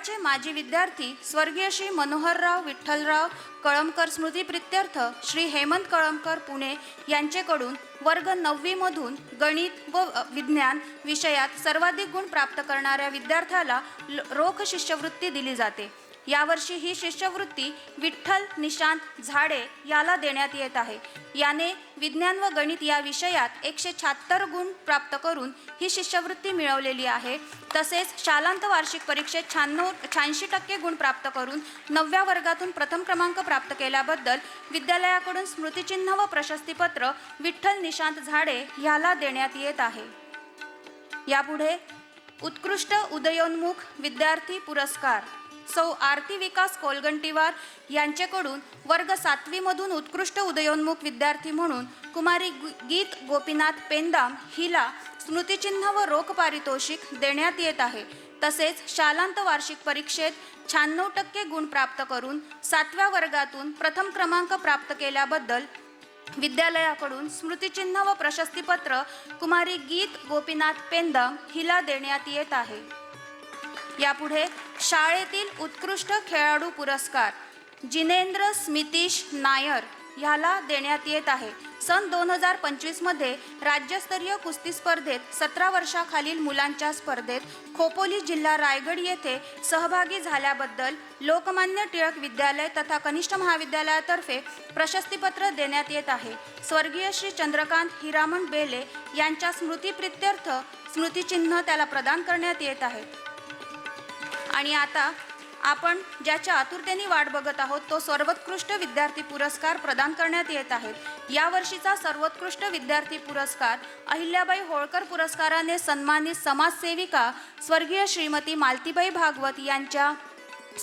चे माजी विद्यार्थी स्वर्गीय श्री मनोहरराव विठ्ठलराव कळमकर स्मृतिप्रित्यर्थ श्री हेमंत कळमकर पुणे यांचेकडून वर्ग 9वी मधून गणित व विज्ञान विषयात सर्वाधिक गुण प्राप्त करणाऱ्या विद्यार्थ्याला रोख शिष्यवृत्ती दिली जाते. यावर्षी ही शिष्यवृत्ती विठ्ठल निशांत झाडे याला देण्यात येत आहे. याने विज्ञान व गणित या विषयात 176 गुण प्राप्त करून ही शिष्यवृत्ती मिळवलेली आहे. तसेच शालांत वार्षिक परीक्षेत 86% गुण प्राप्त करून 9व्या वर्गातून प्रथम क्रमांक प्राप्त केल्याबद्दल विद्यालयाकडून स्मृतिचिन्ह व प्रशस्तीपत्र विठ्ठल निशांत झाडे याला देण्यात येत आहे. यापुढे उत्कृष्ट उदयोन्मुख विद्यार्थी पुरस्कार सौ आरती विकास कोलगंटीवार यांचेकडून वर्ग 7वी मधून उत्कृष्ट उदयोन्मुख विद्यार्थी म्हणून कुमारी गीत गोपीनाथ पेंदाम हिला स्मृतिचिन्ह व रोख पारितोषिक देण्यात येत आहे. तसेच शालांत वार्षिक परीक्षेत 96% गुण प्राप्त करून 7व्या वर्गातून प्रथम क्रमांक प्राप्त केल्याबद्दल विद्यालयाकडून स्मृतिचिन्ह व प्रशस्तीपत्र कुमारी गीत गोपीनाथ पेंदाम हिला देण्यात येत आहे. यापुढे शाळेतील उत्कृष्ट खेळाडू पुरस्कार जिनेंद्र स्मितिश नायर ह्याला देण्यात येत आहे. सन 2025 मध्ये राज्यस्तरीय कुस्ती स्पर्धेत 17 वर्षाखालील मुलांच्या स्पर्धेत खोपोली जिल्हा रायगड येथे सहभागी झाल्याबद्दल लोकमान्य टिळक विद्यालय तथा कनिष्ठ महाविद्यालयातर्फे प्रशस्तीपत्र देण्यात येत आहे. स्वर्गीय श्री चंद्रकांत हिरामण बेले यांच्या स्मृतिप्रित्यर्थ स्मृतिचिन्ह त्याला प्रदान करण्यात येत आहे. आणि आता आपण ज्याच्या आतुरतेने वाट बघत आहोत तो सर्वोत्कृष्ट विद्यार्थी पुरस्कार प्रदान करण्यात येत आहेत. यावर्षीचा सर्वोत्कृष्ट विद्यार्थी पुरस्कार अहिल्याबाई होळकर पुरस्काराने सन्मानित समाजसेविका स्वर्गीय श्रीमती मालतीबाई भागवत यांच्या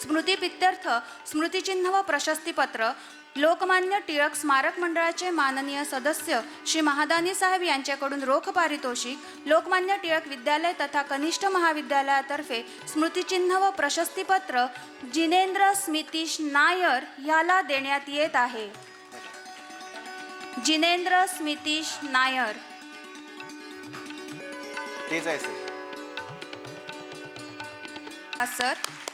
स्मृतिप्रित्यर्थ स्मृतिचिन्ह व प्रशस्तीपत्र लोकमान्य टिळक स्मारक मंडळाचे माननीय सदस्य श्री महादानी साहेब यांच्याकडून रोख पारितोषिक लोकमान्य टिळक विद्यालय तथा कनिष्ठ महाविद्यालयातर्फे स्मृतिचिन्ह व प्रशस्तीपत्र जिनेंद्र स्मितिश नायर याला देण्यात येत आहे. जिनेंद्र स्मितिश नायर.
तेच आहे
सर,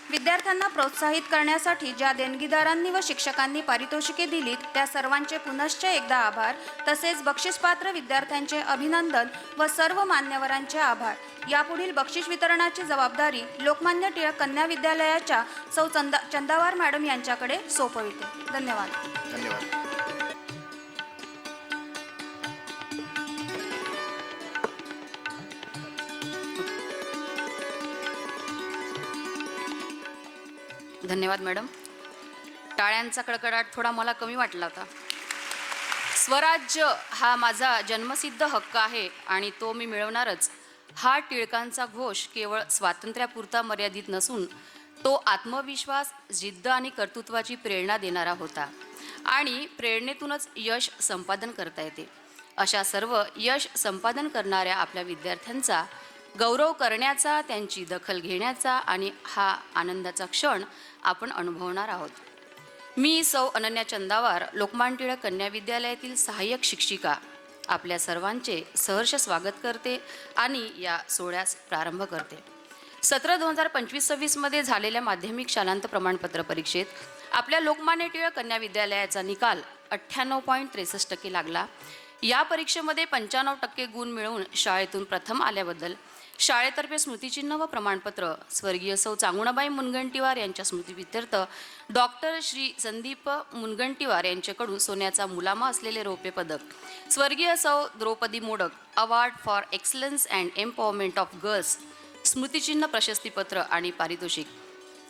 विद्यार्थ्यांना प्रोत्साहित करण्यासाठी ज्या देणगीदारांनी व शिक्षकांनी पारितोषिके दिलीत त्या सर्वांचे पुनश्च एकदा आभार. तसेच बक्षीसपात्र विद्यार्थ्यांचे अभिनंदन व सर्व मान्यवरांचे आभार. यापुढील बक्षीस वितरणाची जबाबदारी लोकमान्य टिळक कन्या विद्यालयाच्या सौ चंदावार मॅडम यांच्याकडे सोपविते. धन्यवाद.
धन्यवाद.
धन्यवाद मॅडम. टाळ्यांचा कडकडाट थोडा मला कमी वाटला होता. स्वराज्य हा माझा जन्मसिद्ध हक्क आहे आणि तो मी मिळवणारच. हा टिळकांचा घोष केवळ स्वातंत्र्यापुरता मर्यादित नसून तो आत्मविश्वास, जिद्द आणि कर्तृत्वाची प्रेरणा देणारा होता आणि प्रेरणेतूनच यश संपादन करता येते. अशा सर्व यश संपादन करणाऱ्या आपल्या विद्यार्थ्यांचा गौरव करण्याचा, त्यांची दखल घेण्याचा आणि हा आनंदाचा क्षण आपण अनुभवणार आहोत. मी सौ अनन्या चंदावार, लोकमान्य टिळक कन्या विद्यालयातील सहाय्यक शिक्षिका, आपल्या सर्वांचे सहर्ष स्वागत करते आणि या सोहळ्यास प्रारंभ करते. सत्र 2025-26 मध्ये झालेल्या माध्यमिक शालांत प्रमाणपत्र परीक्षेत आपल्या लोकमान्य टिळक कन्या विद्यालयाचा निकाल 98.63% लागला. या परीक्षेमध्ये 95% गुण मिळवून शाळेतून प्रथम आल्याबद्दल शाळेतर्फे स्मृतिचिन्ह व प्रमाणपत्र स्वर्गीय सौ चांगुणाबाई मुनगंटीवार यांच्या स्मृतिप्रित्यर्थ डॉक्टर श्री संदीप मुनगंटीवार यांच्याकडून सोन्याचा मुलामा असलेले रौप्य पदक, स्वर्गीय सौ Draupadi Modak award for excellence and empowerment of girls स्मृतिचिन्ह, प्रशस्तीपत्र आणि पारितोषिक.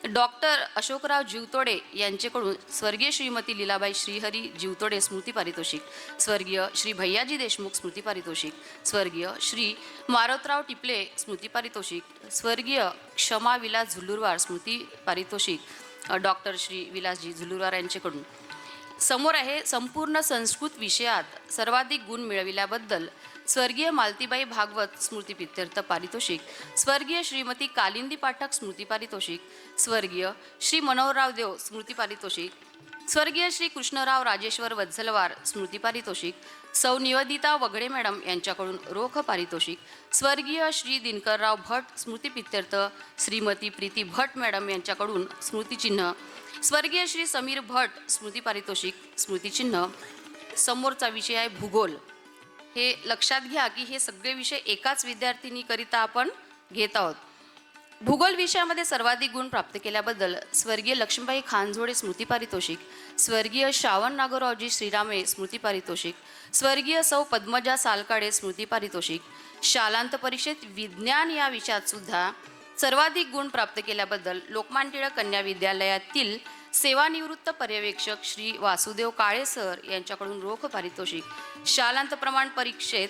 डॉक्टर अशोकराव जीवतोडे यांचेकडून स्वर्गीय श्रीमती लीलाबाई श्रीहरी जीवतोडे स्मृती पारितोषिक, स्वर्गीय श्री भैयाजी देशमुख स्मृती पारितोषिक, स्वर्गीय श्री मारोतराव टिपले स्मृती पारितोषिक, स्वर्गीय क्षमा विलास झुल्लुरवार स्मृती पारितोषिक, डॉक्टर श्री विलासजी झुल्लुरवार यांचेकडून. समोर आहे संपूर्ण संस्कृत विषयात सर्वाधिक गुण मिळविल्याबद्दल स्वर्गीय मालतीबाई भागवत स्मृती प्रीत्यर्थ पारितोषिक, स्वर्गीय श्रीमती कालिंदी पाठक स्मृती पारितोषिक, स्वर्गीय श्री मनोहरराव देव स्मृती पारितोषिक, स्वर्गीय श्री कृष्णराव राजेश्वर वत्सलवार स्मृती पारितोषिक, सौ निवेदिता वगडे मॅडम यांच्याकडून रोख पारितोषिक, स्वर्गीय श्री दिनकरराव भट स्मृती प्रीत्यर्थ श्रीमती प्रीती भट मॅडम यांच्याकडून स्मृतिचिन्ह, स्वर्गीय श्री समीर भट स्मृती पारितोषिक, स्मृतिचिन्ह. समोरचा विषय आहे भूगोल. हे लक्षात घ्या की हे सगळे विषय एकाच विद्यार्थिनीकरिता आपण घेत आहोत. भूगोल विषयामध्ये सर्वाधिक गुण प्राप्त केल्याबद्दल स्वर्गीय लक्ष्मीबाई खानझोडे स्मृती पारितोषिक, स्वर्गीय श्रावण नागोरावजी श्रीरामे स्मृती पारितोषिक, स्वर्गीय सौ पद्मजा सालकाडे स्मृती पारितोषिक. शालांत परीक्षेत विज्ञान या विषयात सुद्धा सर्वाधिक गुण प्राप्त केल्याबद्दल लोकमान्य टिळक कन्या विद्यालयातील सेवानिवृत्त पर्यवेक्षक श्री वासुदेव काळे सर यांच्याकडून रोख पारितोषिक. शालांत प्रमाण परीक्षेत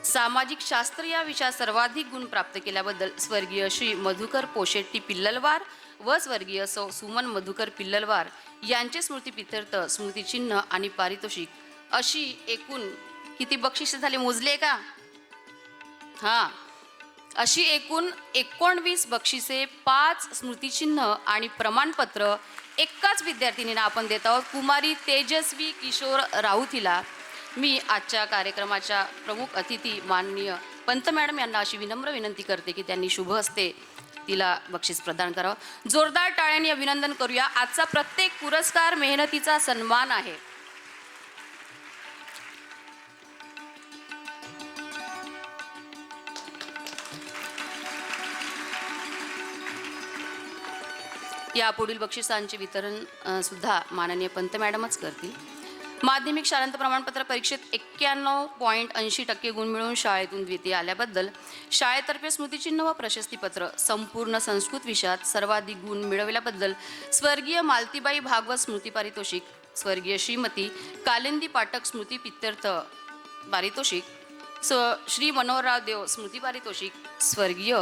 सामाजिक शास्त्र या विषयात सर्वाधिक गुण प्राप्त केल्याबद्दल स्वर्गीय श्री मधुकर पोशेट्टी पिल्ललवार व स्वर्गीय सौ सुमन मधुकर पिल्ललवार यांचे स्मृतिप्रीत्यर्थ स्मृतिचिन्ह आणि पारितोषिक. अशी एकूण किती बक्षिसे झाले मोजले का? हां, अशी एकूण 19 बक्षिसे, 5 स्मृतिचिन्ह आणि प्रमाणपत्र एकाच विद्यार्थिनींना आपण देत आहोत. कुमारी तेजस्वी किशोर राऊत हिला मी आजच्या कार्यक्रमाच्या प्रमुख अतिथी माननीय पंत मॅडम यांना अशी विनम्र विनंती करते की त्यांनी शुभ हस्ते तिला बक्षीस प्रदान करावं. जोरदार टाळ्यांनी अभिनंदन करूया. आजचा प्रत्येक पुरस्कार मेहनतीचा सन्मान आहे. या पुढील बक्षिसांचे वितरण सुद्धा माननीय पंत मॅडमच करतील. माध्यमिक शालांत प्रमाणपत्र परीक्षेत 91.80% गुण मिळवून शाळेतून द्वितीय आल्याबद्दल शाळेतर्फे स्मृतिचिन्ह व प्रशस्तीपत्र. संपूर्ण संस्कृत विषयात सर्वाधिक गुण मिळवल्याबद्दल स्वर्गीय मालतीबाई भागवत स्मृती पारितोषिक, स्वर्गीय श्रीमती कालिंदी पाठक स्मृती प्रीत्यर्थ पारितोषिक, श्री मनोहरराव देव स्मृती पारितोषिक, स्वर्गीय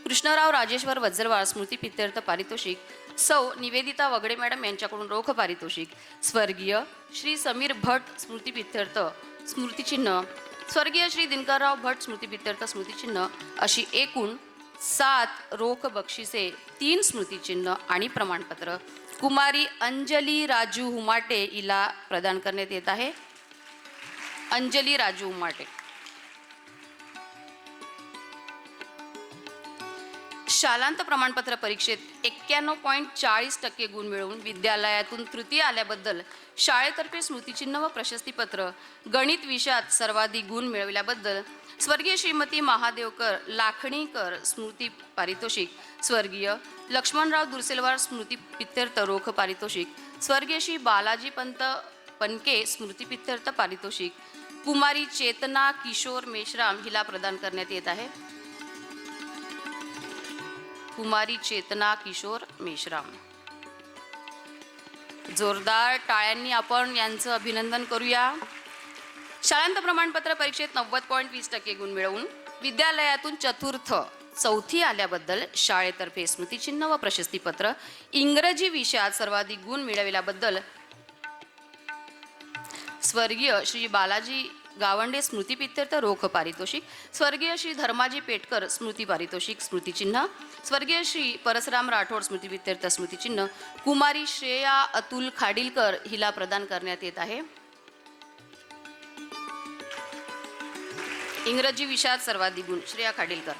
कृष्णराव राजेश्वर वज्रवार स्मृती प्रीत्यर्थ पारितोषिक, सौ निवेदिता वगडे मॅडम यांच्याकडून रोख पारितोषिक, स्वर्गीय श्री समीर भट स्मृती प्रीत्यर्थ स्मृतिचिन्ह, स्वर्गीय श्री दिनकरराव भट स्मृती प्रीत्यर्थ स्मृतिचिन्ह. अशी एकूण 7 रोख बक्षिसे, 3 स्मृतिचिन्ह आणि प्रमाणपत्र कुमारी अंजली राजू हुमाटे हिला प्रदान करण्यात येत आहे. अंजली राजू हुमाटे. शालांत प्रमाणपत्र परीक्षेत 91.40% गुण मिळवून विद्यालयातून तृतीय आल्याबद्दल शाळेतर्फे स्मृतिचिन्ह व प्रशस्तीपत्र. गणित विषयात सर्वाधिक गुण मिळवल्याबद्दल स्वर्गीय श्रीमती महादेवकर लाखणीकर स्मृती पारितोषिक, स्वर्गीय लक्ष्मणराव दुर्सेलवार स्मृती प्रीत्यर्थ रोख पारितोषिक, स्वर्गीय श्री बालाजी पंत पनके स्मृती प्रीत्यर्थ पारितोषिक. कुमारी चेतना किशोर मेश्राम हिला प्रदान करण्यात येत आहे. कुमारी चेतना किशोर मेश्राम. जोरदार टाळ्यांनी आपण यांचं अभिनंदन करूया. शालांत प्रमाणपत्र परीक्षेत 90.20% गुण मिळवून विद्यालयातून चौथी आल्याबद्दल शाळेतर्फे स्मृतिचिन्ह व प्रशस्तीपत्र. इंग्रजी विषयात सर्वाधिक गुण मिळविल्याबद्दल स्वर्गीय श्री बालाजी गावंडे स्मृती प्रीत्यर्थ रोख पारितोषिक, स्वर्गीय श्री धर्माजी पेटकर स्मृती पारितोषिक स्मृतिचिन्ह, स्वर्गीय श्री परसराम राठोड स्मृती प्रीत्यर्थ स्मृतिचिन्ह. कुमारी श्रेया अतुल खाडीलकर हिला प्रदान करण्यात येत आहे. इंग्रजी विषयात सर्वाधिक गुण श्रेया खाडीलकर.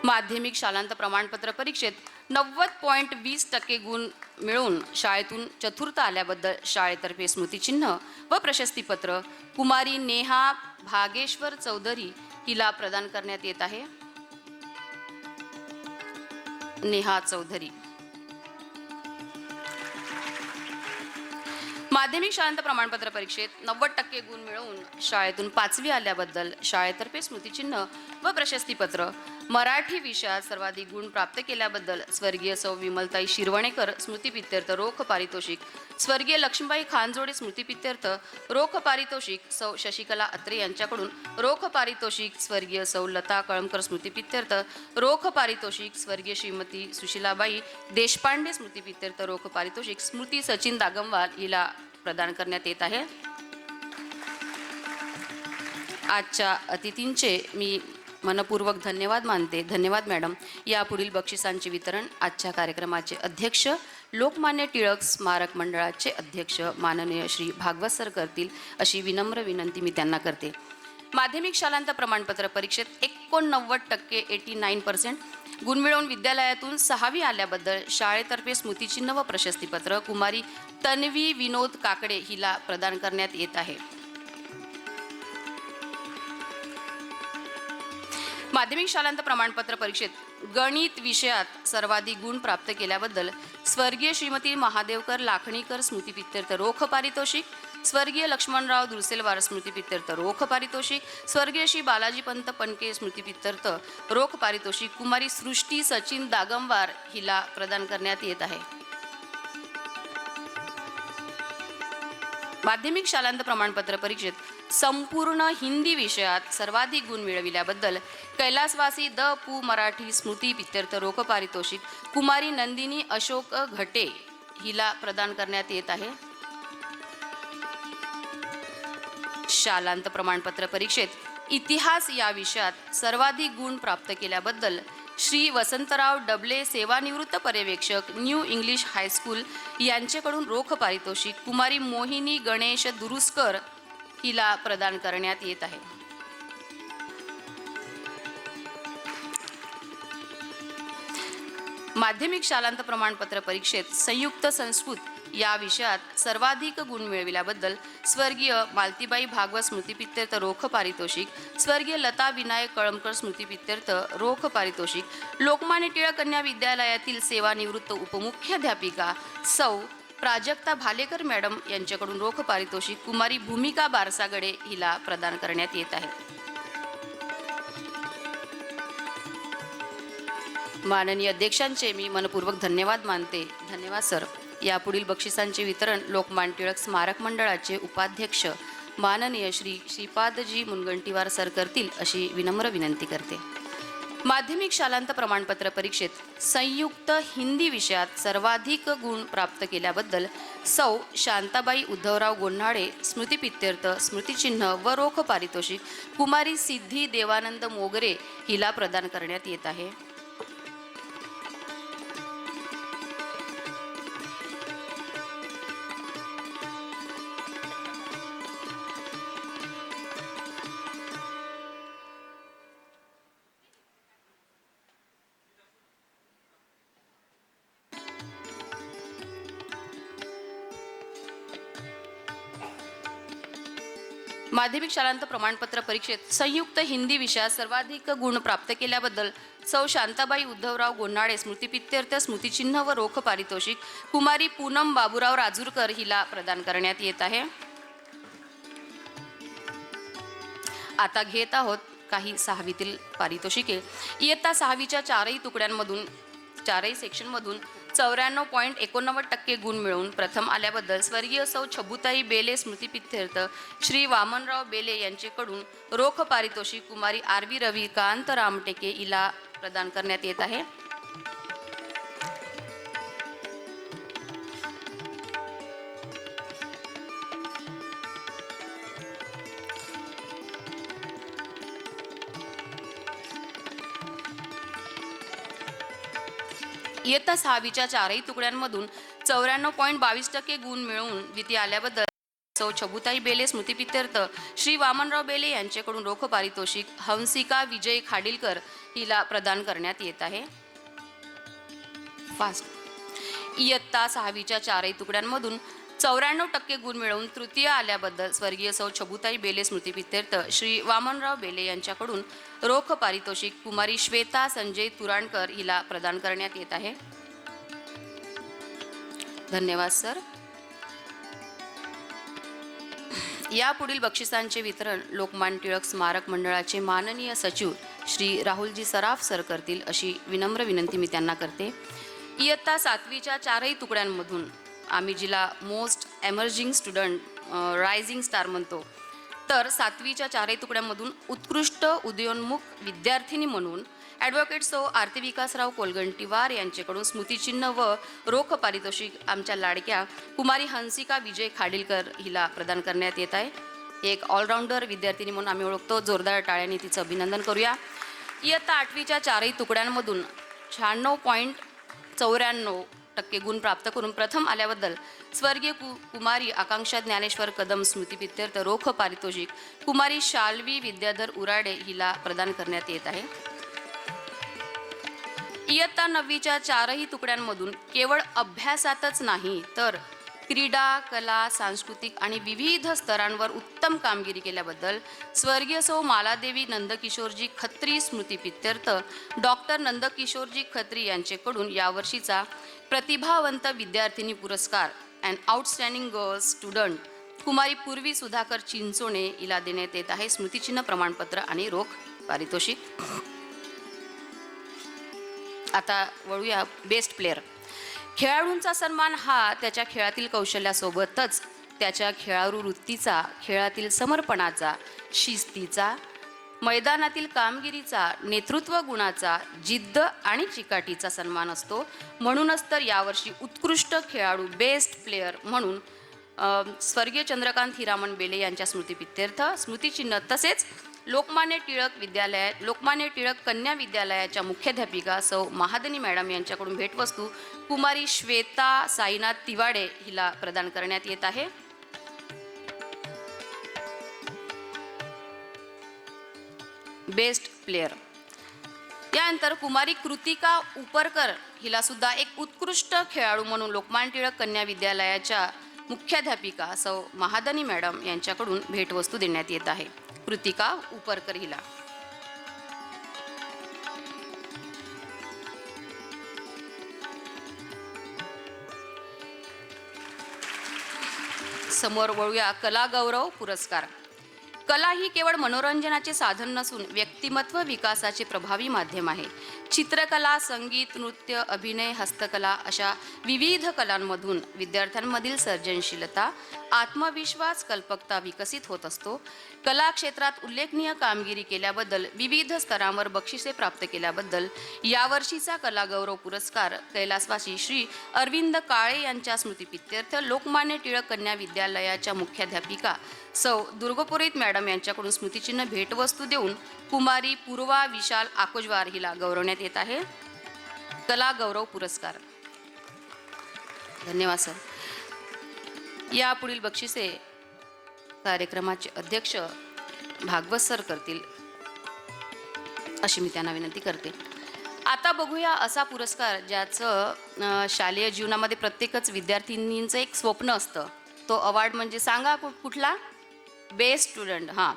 माध्यमिक शालांत प्रमाणपत्र परीक्षेत 90.20% गुण मिळवून शाळेतून चतुर्थ आल्याबद्दल शाळेतर्फे स्मृतिचिन्ह व प्रशस्तीपत्र. कुमारी नेहा भागेश्वर चौधरी हिला प्रदान करण्यात येत आहे. नेहा चौधरी. माध्यमिक शाळांत प्रमाणपत्र परीक्षेत 90% गुण मिळवून शाळेतून 5वी आल्याबद्दल शाळेतर्फे स्मृतिचिन्ह व प्रशस्तीपत्र. मराठी विषयात सर्वाधिक गुण प्राप्त केल्याबद्दल स्वर्गीय सौ विमलताई शिरवणेकर स्मृतिप्रित्यर्थ रोख पारितोषिक. स्वर्गीय लक्ष्मीबाई खानजोडे स्मृतिप्रित्यर्थ रोख पारितोषिक. सौ शशिकला अत्रे यांच्याकडून रोख पारितोषिक. स्वर्गीय सौ लता कळमकर स्मृतिप्रित्यर्थ रोख पारितोषिक. स्वर्गीय श्रीमती सुशीलाबाई देशपांडे स्मृतिप्रित्यर्थ रोख पारितोषिक. स्मृती सचिन दागमवाल हिला प्रदान करण्यात येत आहे. आजच्या अतिथींचे मी मनपूर्वक धन्यवाद मानते. धन्यवाद मॅडम. यापुढील बक्षिसांचे वितरण आजच्या कार्यक्रमाचे अध्यक्ष लोकमान्य टिळक स्मारक मंडळाचे अध्यक्ष माननीय श्री भागवत सर करतील अशी विनम्र विनंती मी त्यांना करते. माध्यमिक शालांत प्रमाणपत्र परीक्षेत 89% 89% गुण मिळवून विद्यालयातून 6वी आल्याबद्दल शाळेतर्फे स्मृतिचिन्ह व प्रशस्तीपत्र कुमारी तन्वी विनोद काकडे हिला प्रदान करण्यात येत आहे. माध्यमिक शालांत प्रमाणपत्र परीक्षेत गणित विषयात सर्वाधिक गुण प्राप्त केल्याबद्दल स्वर्गीय श्रीमती महादेवकर लाखणीकर स्मृतिप्रित्यर्थ रोख पारितोषिक. स्वर्गीय लक्ष्मणराव दुर्सेलवार स्मृतिप्रित्यर्थ रोख पारितोषिक. स्वर्गीय श्री बालाजी पंत पनके स्मृतिप्रित्यर्थ रोख पारितोषिक कुमारी सृष्टी सचिन दागमवार हिला प्रदान करण्यात येत आहे. माध्यमिक शालांत प्रमाणपत्र परीक्षेत संपूर्ण हिंदी विषयात सर्वाधिक गुण मिळविल्याबद्दल कैलासवासी द पु मराठी स्मृती प्रित्यर्थ रोख पारितोषिक कुमारी नंदिनी अशोक घटे हिला प्रदान करण्यात येत आहे. शालांत प्रमाणपत्र परीक्षेत इतिहास या विषयात सर्वाधिक गुण प्राप्त केल्याबद्दल श्री वसंतराव डबले सेवानिवृत्त पर्यवेक्षक न्यू इंग्लिश हायस्कूल यांच्याकडून रोख पारितोषिक कुमारी मोहिनी गणेश दुरुस्कर हिला प्रदान करण्यात येत आहे. माध्यमिक शालांत प्रमाणपत्र परीक्षेत संयुक्त संस्कृत या विषयात सर्वाधिक गुण मिळविल्याबद्दल स्वर्गीय मालतीबाई भागवत स्मृतिप्रित्यर्थ रोख पारितोषिक. स्वर्गीय लता विनायक कळमकर स्मृतिप्रित्यर्थ रोख पारितोषिक. लोकमान्य टिळक कन्या विद्यालयातील सेवानिवृत्त उपमुख्याध्यापिका सौ प्राजक्ता भालेकर मॅडम यांच्याकडून रोख पारितोषिक कुमारी भूमिका बारसागडे हिला प्रदान करण्यात येत आहे. माननीय अध्यक्षांचे मी मनपूर्वक धन्यवाद मानते. धन्यवाद सर. यापुढील बक्षिसांचे वितरण लोकमान्य टिळक स्मारक मंडळाचे उपाध्यक्ष माननीय श्री श्रीपादजी मुनगंटीवार सर करतील अशी विनम्र विनंती करते. माध्यमिक शालांत प्रमाणपत्र परीक्षेत संयुक्त हिंदी विषयात सर्वाधिक गुण प्राप्त केल्याबद्दल सौ शांताबाई उद्धवराव गोन्हाळे स्मृतिप्रित्यर्थ स्मृतिचिन्ह व रोख पारितोषिक कुमारी सिद्धी देवानंद मोगरे हिला प्रदान करण्यात येत आहे. माध्यमिक शालांत प्रमाणपत्र परीक्षेत संयुक्त हिंदी विषयात सर्वाधिक गुण प्राप्त केल्याबद्दल सौ शांताबाई उद्धवराव गोन्हाळे स्मृतिप्रित्यर्थ स्मृतिचिन्ह व रोख पारितोषिक कुमारी पूनम बाबूराव राजूरकर हिला प्रदान करण्यात येत आहे. आता घेत आहोत काही 6वीतील पारितोषिके. इयत्ता 6वीच्या चारही सेक्शनमधून 94.89% गुण मिळवून प्रथम आल्याबद्दल स्वर्गीय सौ छबुताई बेले स्मृतिप्रित्यर्थ श्री वामनराव बेले यांच्याकडून रोख पारितोषिक कुमारी आरवी रविकांत रामटेके हिला प्रदान करण्यात येत आहे. इयत्ता 6वीच्या चारही तुकड्यांमधून 94.22% गुण मिळवून द्वितीय आल्याबद्दल सौ छबुताई बेले स्मृतिप्रित्यर्थ श्री वामनराव बेले यांच्याकडून रोख पारितोषिक हंसिका विजय खाडीलकर हिला प्रदान करण्यात येत आहे. इयत्ता 6वीच्या चारही तुकड्यांमधून 94% गुण मिळवून तृतीय आल्याबद्दल स्वर्गीय सौ छबुताई बेले स्मृतिप्रित्यर्थ श्री वामनराव बेले यांच्याकडून रोख पारितोषिक कुमारी श्वेता संजय तुराणकर हिला प्रदान करण्यात येत आहे. धन्यवाद सर. यापुढील बक्षिसांचे वितरण लोकमान्य टिळक स्मारक मंडळाचे माननीय सचिव श्री राहुलजी सराफ सर करतील अशी विनम्र विनंती मी त्यांना करते. इयत्ता 7वीच्या 4ही तुकड्यांमधून आम्ही जिला most emerging student rising star म्हणतो, तर 7वीच्या 4ही तुकड्यांमधून उत्कृष्ट उदयोन्मुख विद्यार्थिनी म्हणून ॲडव्होकेट सौ आरती विकासराव कोलगंटीवार यांच्याकडून स्मृतिचिन्ह व रोख पारितोषिक आमच्या लाडक्या कुमारी हंसिका विजय खाडीलकर हिला प्रदान करण्यात येत आहे. एक ऑलराऊंडर विद्यार्थिनी म्हणून आम्ही ओळखतो. जोरदार टाळ्यांनी तिचं अभिनंदन करूया. इयत्ता 8वीच्या 4ही तुकड्यांमधून 96.94% गुण प्राप्त करून प्रथम आल्याबद्दल स्वर्गीय कुमारी आकांक्षा ज्ञानेश्वर कदम स्मृतिप्रित्यर्थ रोख पारितोषिक कुमारी शाल्वी विद्याधर उराडे हिला प्रदान करण्यात येत आहे. इयत्ता 9वीच्या 4ही तुकड्यांमधून केवळ अभ्यासातच नाही तर क्रीडा, कला, सांस्कृतिक आणि विविध स्तरांवर उत्तम कामगिरी केल्याबद्दल स्वर्गीय सौ मालादेवी नंदकिशोरजी खत्री स्मृतिप्रित्यर्थ डॉक्टर नंदकिशोरजी खत्री यांच्याकडून यावर्षीचा प्रतिभावंत विद्यार्थिनी पुरस्कार अँड आउटस्टँडिंग गर्ल स्टुडंट कुमारी पूर्वी सुधाकर चिंचोणे हिला देण्यात येत आहे. स्मृतिचिन्ह, प्रमाणपत्र आणि रोख पारितोषिक. आता वळूया बेस्ट प्लेयर. खेळाडूंचा सन्मान हा त्याच्या खेळातील कौशल्यासोबतच त्याच्या खेळाडू वृत्तीचा, खेळातील समर्पणाचा, शिस्तीचा, मैदानातील कामगिरीचा, नेतृत्व गुणाचा, जिद्द आणि चिकाटीचा सन्मान असतो. म्हणूनच तर यावर्षी उत्कृष्ट खेळाडू बेस्ट प्लेयर म्हणून स्वर्गीय चंद्रकांत हिरामण बेले यांच्या स्मृतिप्रित्यर्थ स्मृतिचिन्ह तसेच लोकमान्य टिळक कन्या विद्यालयाच्या मुख्याध्यापिका सौ महादनी मॅडम यांच्याकडून भेटवस्तू कुमारी श्वेता साईनाथ तिवाडे हिला प्रदान करण्यात येत आहे. Best player. त्यानंतर कुमारी कृतिका उपरकर हिला सुद्धा एक उत्कृष्ट खेळाडू म्हणून लोकमान्य टिळक कन्या विद्यालयाच्या मुख्याध्यापिका सौ महादनी मॅडम यांच्याकडून भेटवस्तू देण्यात येत आहे. कृतिका उपरकर हिला. समोर वळूया कला गौरव पुरस्कार. कला ही केवळ मनोरंजनाचे साधन नसून व्यक्तिमत्व विकासाचे प्रभावी माध्यम आहे. चित्रकला, संगीत, नृत्य, अभिनय, हस्तकला अशा विविध कलांमधून विद्यार्थ्यांमधील सर्जनशीलता, आत्मविश्वास, कल्पकता विकसित होत असतो. कला क्षेत्रात उल्लेखनीय कामगिरी केल्याबद्दल, विविध स्तरांवर बक्षिसे प्राप्त केल्याबद्दल यावर्षीचा कला गौरव पुरस्कार कैलासवासी श्री अरविंद काळे यांच्या स्मृतिप्रित्यर्थ लोकमान्य टिळक कन्या विद्यालयाच्या मुख्याध्यापिका सौ दुर्गपुरोहित मॅडम यांच्याकडून स्मृतिचिन्ह भेटवस्तू देऊन कुमारी पूर्वा विशाल आकोजवार हिला गौरवण्यात येत आहे. कला गौरव पुरस्कार. धन्यवाद सर. यापुढील बक्षिसे कार्यक्रमाचे अध्यक्ष भागवत सर करतील अशी मी त्यांना विनंती करते. आता बघूया असा पुरस्कार ज्याचं शालेय जीवनामध्ये प्रत्येकच विद्यार्थिनींचं एक स्वप्न असतं. तो अवॉर्ड म्हणजे सांगा कुठला? Best student. हां.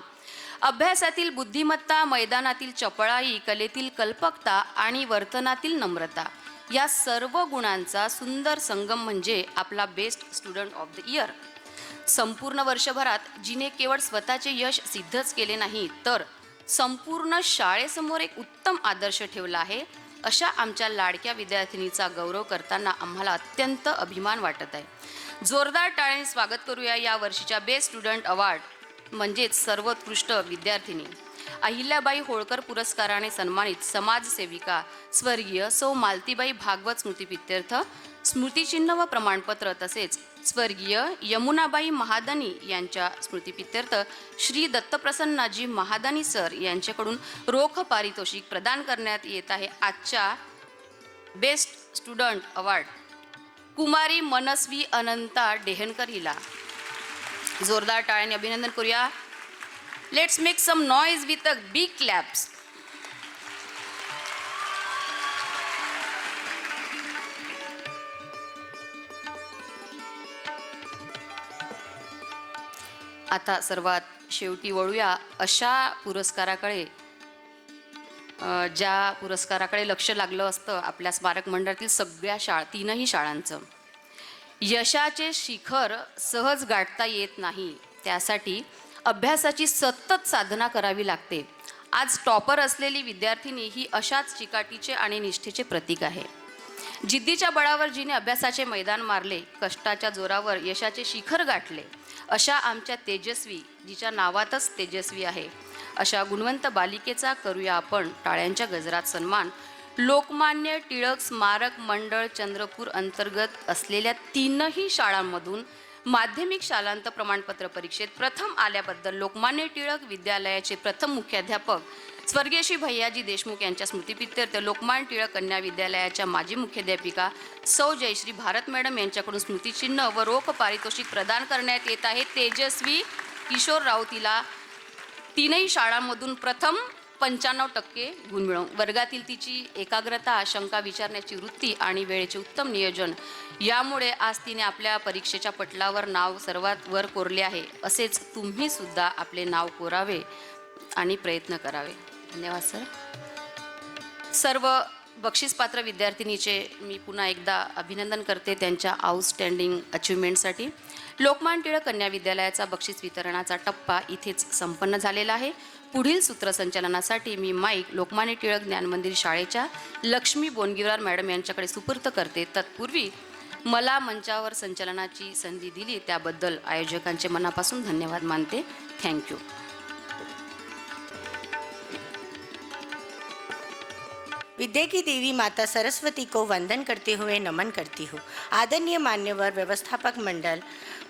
अभ्यासातील बुद्धिमत्ता, मैदानातील चपळाई, कलेतील कल्पकता आणि वर्तनातील नम्रता या सर्व गुणांचा सुंदर संगम म्हणजे आपला best student of the year. संपूर्ण वर्षभरात जिने केवळ स्वतःचे यश सिद्धच केले नाही तर संपूर्ण शाळेसमोर एक उत्तम आदर्श ठेवला आहे, अशा आमच्या लाडक्या विद्यार्थिनीचा गौरव करताना आम्हाला अत्यंत अभिमान वाटत आहे. जोरदार टाळ्यांनी स्वागत करूया या वर्षीच्या बेस्ट स्टुडंट अवॉर्ड म्हणजेच सर्वोत्कृष्ट विद्यार्थिनी अहिल्याबाई होळकर पुरस्काराने सन्मानित समाजसेविका स्वर्गीय सौ मालतीबाई भागवत स्मृतिप्रित्यर्थ स्मृतिचिन्ह व प्रमाणपत्र तसेच स्वर्गीय यमुनाबाई महादानी यांच्या स्मृतिप्रित्यर्थ श्री दत्तप्रसन्नाजी महादानी सर यांच्याकडून रोख पारितोषिक प्रदान करण्यात येत आहे. आजच्या बेस्ट स्टुडंट अवॉर्ड कुमारी मनस्वी अनंता डेहनकर हिला जोरदार टाळ्यांनी अभिनंदन करूया. Let's make some noise with a big claps. आता सर्वात शेवटी वळूया अशा पुरस्काराकडे ज्या पुरस्काराकडे लक्ष लागलं असतं आपल्या स्मारक मंडळातील सगळ्या तीनही शाळांचं. यशाचे शिखर सहज गाठता येत नाही त्यासाठी अभ्यासाची सतत साधना करावी लागते. आज टॉपर असलेली विद्यार्थिनी ही अशाच चिकाटीचे आणि निष्ठेचे प्रतीक आहे. जिद्दीच्या बळावर जिने अभ्यासाचे मैदान मारले, कष्टाच्या जोरावर यशाचे शिखर गाठले, अशा आमच्या तेजस्वी, जिच्या नावातच तेजस्वी आहे, अशा गुणवंत बालिकेचा करूया आपण टाळ्यांच्या गजरात सन्मान. लोकमान्य टिळक स्मारक मंडळ चंद्रपूर अंतर्गत असलेल्या 3ही शाळांमधून माध्यमिक शालांत प्रमाणपत्र परीक्षेत प्रथम आल्याबद्दल लोकमान्य टिळक विद्यालयाचे प्रथम मुख्याध्यापक स्वर्गीय श्री भैयाजी देशमुख यांच्या स्मृतिप्रित्यर्थ लोकमान्य टिळक कन्या विद्यालयाच्या माजी मुख्याध्यापिका सौ जयश्री भारत मॅडम यांच्याकडून स्मृतिचिन्ह व रोख पारितोषिक प्रदान करण्यात येत आहे. तेजस्वी किशोर राऊत हिला 3ही शाळांमधून प्रथम 95% गुण मिळवून वर्गातील तिची एकाग्रता, शंका विचारण्याची वृत्ती आणि वेळेचे उत्तम नियोजन यामुळे आज तिने आपल्या परीक्षेच्या पटलावर नाव सर्वात वर कोरले आहे. असेच तुम्ही सुद्धा आपले नाव कोरावे आणि प्रयत्न करावे. धन्यवाद सर. सर्व बक्षीसपात्र विद्यार्थिनीचे मी पुन्हा एकदा अभिनंदन करते त्यांच्या आउटस्टँडिंग अचिव्हमेंटसाठी. लोकमान्य टिळक कन्या विद्यालयाचा बक्षीस वितरणाचा टप्पा इथेच संपन्न झालेला आहे. पुढील सूत्रसंचालनासाठी मी माईक लोकमान्य टिळक ज्ञानमंदिर शाळेच्या लक्ष्मी बोनगिरवार मॅडम यांच्याकडे सुपूर्त करते. तत्पूर्वी मला मंचावर संचालनाची संधी दिली त्याबद्दल आयोजकांचे मनापासून धन्यवाद मानते. थँक्यू.
विद्या की देवी माता सरस्वती को वंदन करते हुए नमन करती हूँ. आदरणीय मान्यवर व्यवस्थापक मंडल,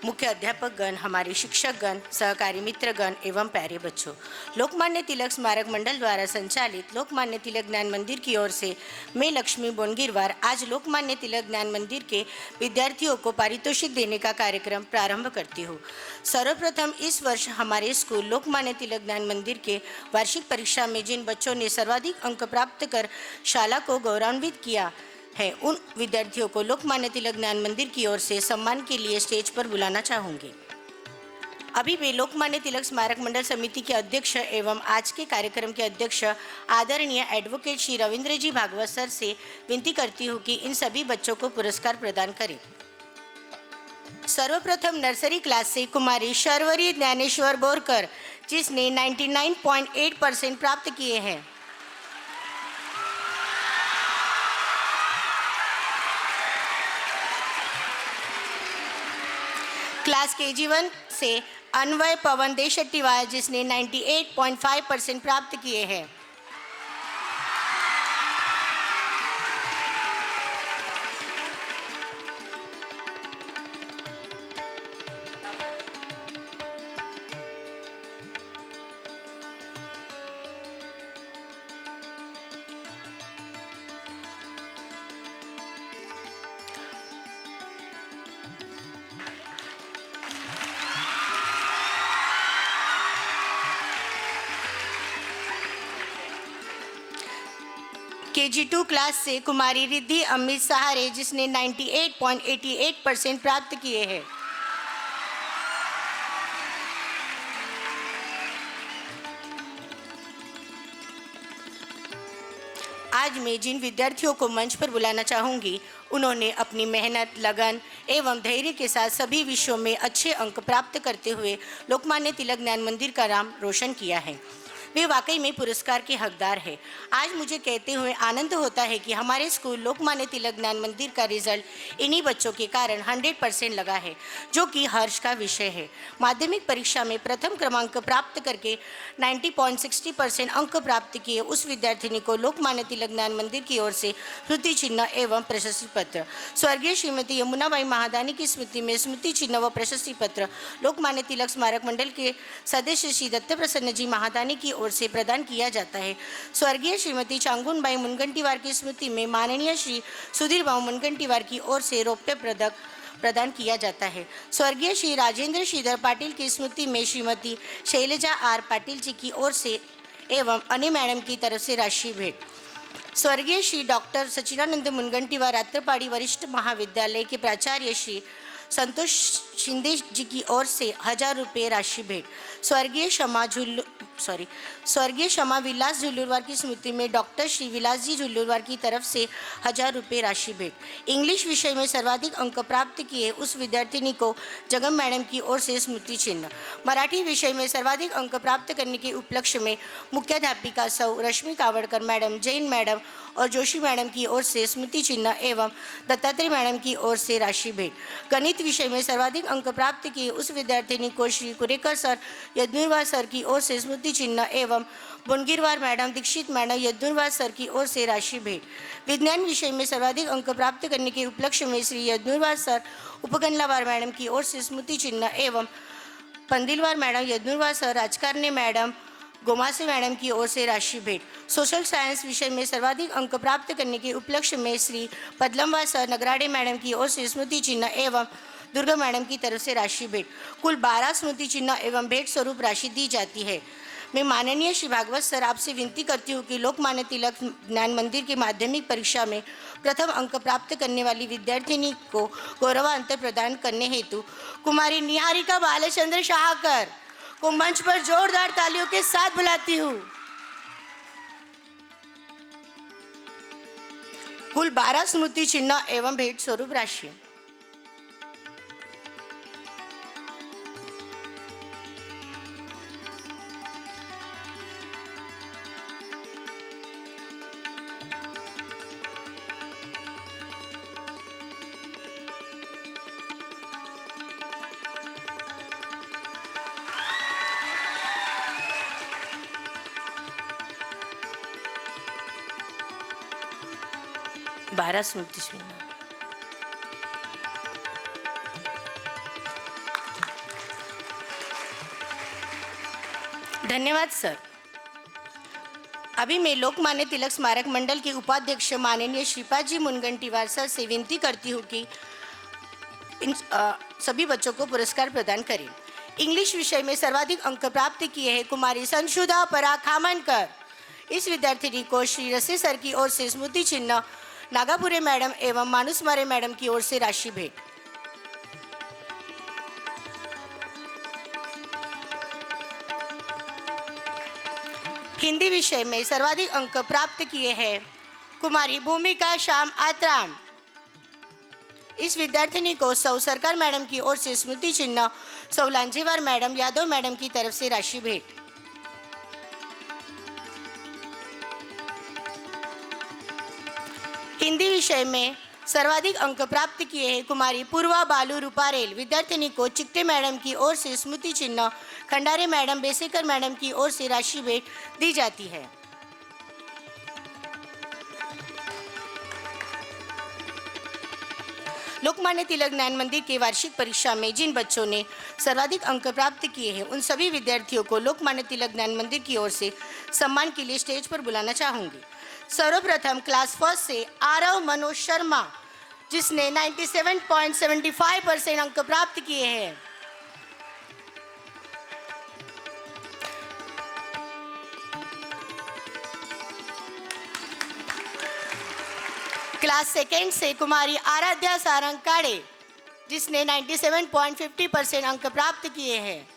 मुख्य अध्यापक गण, हमारे शिक्षक गण, सहकारी मित्रगण एवं प्यारे बच्चों, लोकमान्य तिलक स्मारक मंडल द्वारा संचालित लोकमान्य तिलक ज्ञान मंदिर की ओर से मैं लक्ष्मी बोनगिरवार आज लोकमान्य तिलक ज्ञान मंदिर के विद्यार्थियों को पारितोषिक देने का कार्यक्रम प्रारंभ करती हूँ. सर्वप्रथम इस वर्ष हमारे स्कूल लोकमान्य तिलक ज्ञान मंदिर के वार्षिक परीक्षा में जिन बच्चों ने सर्वाधिक अंक प्राप्त कर शाला को गौरवान्वित किया है, उन विद्यार्थियों को लोकमान्य तिलक ज्ञान मंदिर की ओर से सम्मान के लिए स्टेज पर बुलाना चाहूँगी. अभी मैं लोकमान्य तिलक स्मारक मंडल समिति के अध्यक्ष एवं आज के कार्यक्रम के अध्यक्ष आदरणीय एडवोकेट श्री रविंद्र जी भागवत सर से विनती करती हूँ कि इन सभी बच्चों को पुरस्कार प्रदान करें. सर्वप्रथम नर्सरी क्लास से कुमारी शर्वरी ज्ञानेश्वर बोरकर जिसने 99.8% प्राप्त किए हैं. क्लास KG1 से अन्वय पवन देशट्टीवाल जिसने 98.5% प्राप्त किए हैं. KG2 क्लास से कुमारी रिद्धि अमित सहारे जिसने 98.88% प्राप्त किए हैं. आज मैं जिन विद्यार्थियों को मंच पर बुलाना चाहूँगी, उन्होंने अपनी मेहनत, लगन एवं धैर्य के साथ सभी विषयों में अच्छे अंक प्राप्त करते हुए लोकमान्य तिलक ज्ञान मंदिर का नाम रोशन किया है. वे वाकई में पुरस्कार के हकदार है. आज मुझे कहते हुए आनंद होता है कि हमारे स्कूल लोकमान्य तिलक ज्ञान मंदिर का रिजल्ट इन्हीं बच्चों के कारण 100% लगा है, जो कि हर्ष का विषय है. माध्यमिक परीक्षा में प्रथम क्रमांक प्राप्त करके 90.60% अंक प्राप्त किए उस विद्यार्थिनी को लोकमान्य तिलक ज्ञान मंदिर की ओर से स्मृति चिन्ह एवं प्रशस्ति पत्र, स्वर्गीय श्रीमती यमुनाबाई महादानी की स्मृति में स्मृति चिन्ह व प्रशस्ति पत्र लोकमान्य तिलक स्मारक मंडल के सदस्य श्री दत्त प्रसन्न जी महादानी की ओर से प्रदान किया जाता है. स्वर्गीय श्रीमती चांगुनबाई मुनगंटीवार की स्मृति में माननीय श्री सुधीर बाबू मुनगंटीवार की ओर से रौप्य पदक प्रदान किया जाता है. स्वर्गीय श्री राजेंद्र श्रीधर पाटिल की स्मृति में श्रीमती शैलजा आर पाटिल जी की ओर से एवं अन्य मैडम की तरफ से राशि भेंट. स्वर्गीय श्री डॉक्टर सचिदानंद मुनगंटीवार रात्रपाड़ी वरिष्ठ महाविद्यालय के प्राचार्य श्री संतोष शिंदे जी की ओर से 1000 रुपये राशि भेंट. स्वर्गीय क्षमा विलास झुल्लुरवार की स्मृति में डॉक्टर श्री विलास जी झुल्लुरवार की तरफ से 1000 रुपये राशि भेंट। इंग्लिश विषय में सर्वाधिक अंक प्राप्त किए उस विद्यार्थिनी को जगम मैडम की ओर से स्मृति चिन्ह। मराठी विषय में सर्वाधिक अंक प्राप्त करने के उपलक्ष्य में मुख्याध्यापिका सौ रश्मि कावड़कर मैडम, जैन मैडम और जोशी मैडम की ओर से स्मृति चिन्ह एवं दत्तात्रेय मैडम की ओर से राशि भेंट। गणित विषय में सर्वाधिक अंक प्राप्त किए उस विद्यार्थिनी को श्री कुरेकर सर, यदुनवार सर की ओर से स्मृति चिन्ह एवं बुनगिरवार madam, Dikshit madam, Yadunwar sir की ओर से राशि भेंट। विज्ञान विषय में सर्वाधिक अंक प्राप्त करने के उपलक्ष्य में श्री यदुनवार सर, उपगणलावार मैडम की ओर से स्मृति चिन्ह एवं Pandilwar madam, Yadunwar sir, Rajkarne madam, Gomase madam की ओर से राशि भेंट। सोशल साइंस विषय में सर्वाधिक अंक प्राप्त करने के उपलक्ष्य में श्री पद्मवार सर, नगराडे मैडम की ओर से स्मृति चिन्ह एवं दुर्गा मैडम की तरफ से राशि भेंट। कुल 12 स्मृति चिन्ह एवं भेंट स्वरूप राशि दी जाती है। मैं माननीय श्री भागवत सर आपसे विनती करती हूँ कि लोकमान्य तिलक ज्ञान मंदिर की माध्यमिक परीक्षा में प्रथम अंक प्राप्त करने वाली विद्यार्थिनी को गौरवांतर प्रदान करने हेतु कुमारी निहारिका बालचंद्र शाहकर को मंच पर जोरदार तालियों के साथ बुलाती हूँ। कुल 12 स्मृति चिन्ह एवं भेंट स्वरूप राशि। बारह स्मृति चिन्ह। धन्यवाद सर। अभी मैं लोकमान्य तिलक स्मारक मंडल के उपाध्यक्ष माननीय श्रीपाद जी मुनगंटीवार सर से विनती करती हूँ कि इन सभी बच्चों को पुरस्कार प्रदान करें। इंग्लिश विषय में सर्वाधिक अंक प्राप्त किए हैं कुमारी संशुदा पराग खामनकर। इस विद्यार्थिनी को श्री रसे सर की ओर से स्मृति चिन्ह, नागापुरे मैडम एवं मानुसमारे मैडम की ओर से राशि भेंट। हिंदी विषय में सर्वाधिक अंक प्राप्त किए हैं कुमारी भूमिका श्याम आत्राम। इस विद्यार्थिनी को सौ सरकार मैडम की ओर से स्मृति चिन्ह, सौ लांजेवार मैडम, यादव मैडम की तरफ से राशि भेंट। हिंदी विषय में सर्वाधिक अंक प्राप्त किए हैं कुमारी पूर्वा बालू रूपारेल। विद्यार्थिनी को चिकटे मैडम की ओर से स्मृति चिन्ह, खंडारे मैडम, बेसेकर मैडम की ओर से राशि भेंट दी जाती है। लोकमान्य तिलक ज्ञान मंदिर के वार्षिक परीक्षा में जिन बच्चों ने सर्वाधिक अंक प्राप्त किए हैं उन सभी विद्यार्थियों को लोकमान्य तिलक ज्ञान मंदिर की ओर से सम्मान के लिए स्टेज पर बुलाना चाहूंगी। सर्वप्रथम क्लास फर्स्ट से आरव मनोज शर्मा, जिसने 97.75% अंक प्राप्त किए हैं। क्लास सेकेंड से कुमारी आराध्या सारंग काड़े, जिसने 97.50% अंक प्राप्त किए हैं।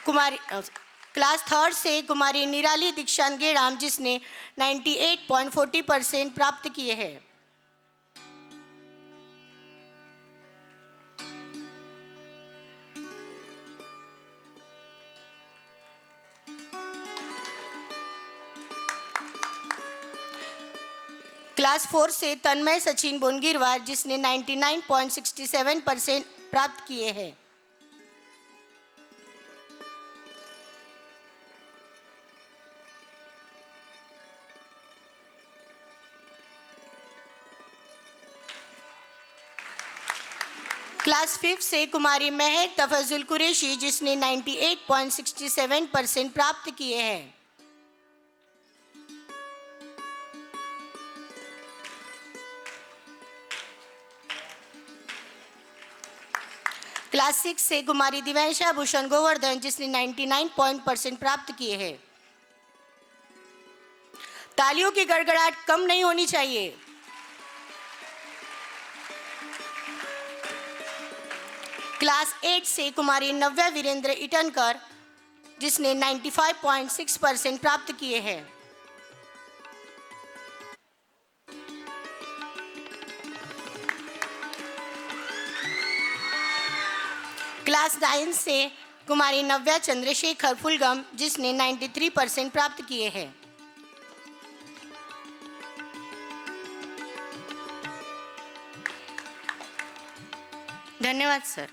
कुमारी क्लास थर्ड से कुमारी निराली दीक्षांत गेड़ाम, जिसने 98.40% प्राप्त किए हैं। क्लास 4 से तन्मय सचिन बोनगिरवार, जिसने 99.67% प्राप्त किए हैं। क्लास 5 से कुमारी महक तफजुल कुरैशी, जिसने 98.67% प्राप्त किए हैं। क्लास 6 से कुमारी दिव्यांशा भूषण गोवर्धन, जिसने 99% प्राप्त किए हैं। तालियों की गड़गड़ाहट कम नहीं होनी चाहिए। क्लास 8 से कुमारी नव्या वीरेंद्र इटनकर, जिसने 95.6% प्राप्त किए हैं। क्लास 9 से कुमारी नव्या चंद्रशेखर फुलगम, जिसने 93% प्राप्त किए हैं। धन्यवाद सर।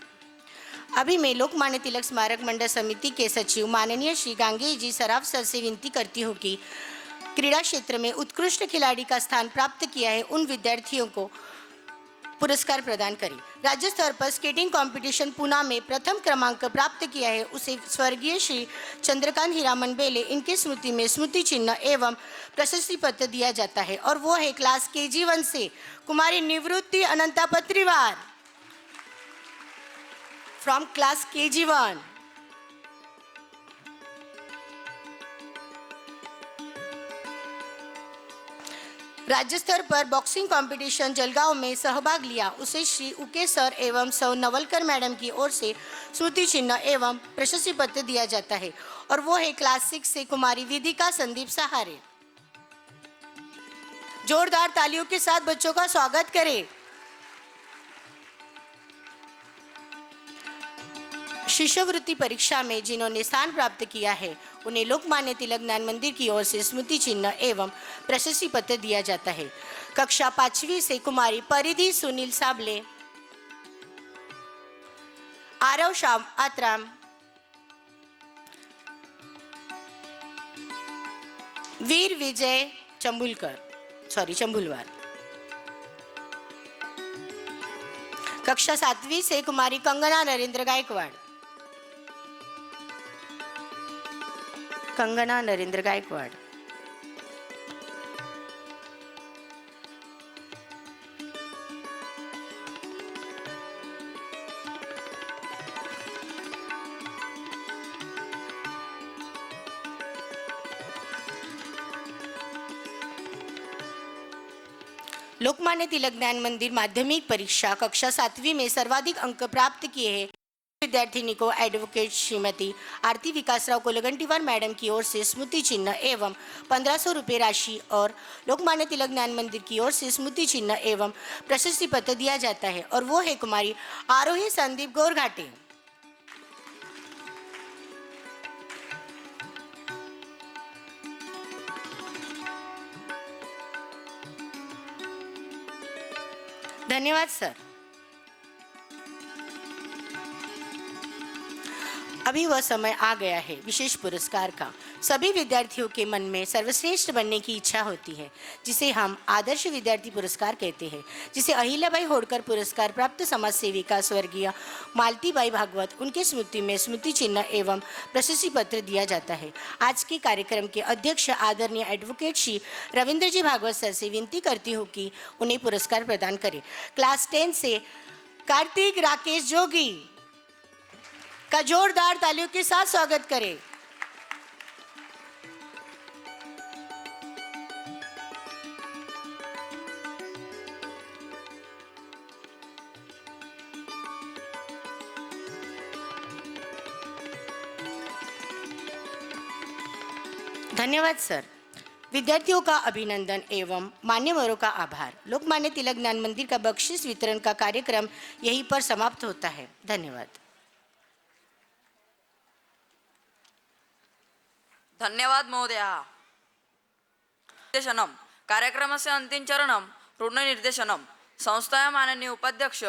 अभी मैं लोकमान्य तिलक स्मारक मंडल समिति के सचिव माननीय श्री गांगे जी सराफ सर से विनती करती हूँ कि क्रीड़ा क्षेत्र में उत्कृष्ट खिलाड़ी का स्थान प्राप्त किया है उन विद्यार्थियों को पुरस्कार प्रदान करें। राज्य स्तर पर स्केटिंग कंपटीशन पुणे में प्रथम क्रमांक प्राप्त किया है उसे स्वर्गीय श्री चंद्रकांत हीरामन बेले इनके स्मृति में स्मृति चिन्ह एवं प्रशस्ति पत्र दिया जाता है और वो है क्लास KG1 से कुमारी निवृत्ति अनंता पत्रीवार फ्रॉम क्लास KG1। राज्य स्तर पर बॉक्सिंग कंपटीशन जलगांव में सहभाग लिया उसे श्री उके सर एवं सौ नवलकर मैडम की ओर से स्मृति चिन्ह एवं प्रशस्ति पत्र दिया जाता है और वो है क्लास 6 से कुमारी विदिका संदीप सहारे। जोरदार तालियों के साथ बच्चों का स्वागत करें। शिष्यवृत्ति परीक्षा में जिन्होंने स्थान प्राप्त किया है उन्हें लोकमान्य तिलक ज्ञान मंदिर की ओर से स्मृति चिन्ह एवं प्रशस्ति पत्र दिया जाता है। कक्षा 5वीं से कुमारी परिधि सुनील साबले, आरव श्याम आत्राम, वीर विजय चंबुलवार। कक्षा 7वीं से कुमारी कंगना नरेंद्र गायकवाड़, लोकमान्य तिलक ज्ञान मंदिर माध्यमिक परीक्षा कक्षा 7वीं में सर्वाधिक अंक प्राप्त किए हैं विद्यार्थिनी को एडवोकेट श्रीमती आरती विकासराव कोलगंटीवार मैडम की ओर से स्मृति चिन्ह एवं 1500 रुपये राशि और लोकमान्य तिलक ज्ञान मंदिर की ओर से स्मृति चिन्ह एवं प्रशस्ति पत्र दिया जाता है और वो है कुमारी आरोही संदीप गोरघाटे। धन्यवाद सर। अभी वह समय आ गया है विशेष पुरस्कार का। सभी विद्यार्थियों के मन में सर्वश्रेष्ठ बनने की इच्छा होती है जिसे हम आदर्श विद्यार्थी पुरस्कार कहते हैं, जिसे अहिल्याबाई होळकर पुरस्कार प्राप्त समाज सेविका स्वर्गीय मालतीबाई भागवत उनके स्मृति में स्मृति चिन्ह एवं प्रशस्ति पत्र दिया जाता है। आज के कार्यक्रम के अध्यक्ष आदरणीय एडवोकेट श्री रविंद्र जी भागवत सर से विनती करती हूँ कि उन्हें पुरस्कार प्रदान करें। क्लास 10 से कार्तिक राकेश जोगी का जोरदार तालियों के साथ स्वागत करें। धन्यवाद सर। विद्यार्थियों का अभिनंदन एवं मान्यवरों का आभार। लोकमान्य तिलक ज्ञान मंदिर का बख्शीश वितरण का कार्यक्रम यहीं पर समाप्त होता है। धन्यवाद।
धन्यवाद महोदया। निर्देशनम कार्यक्रमस्य अंतिम चरणम ऋणनिर्देशनम संस्थाया माननीय उपाध्यक्ष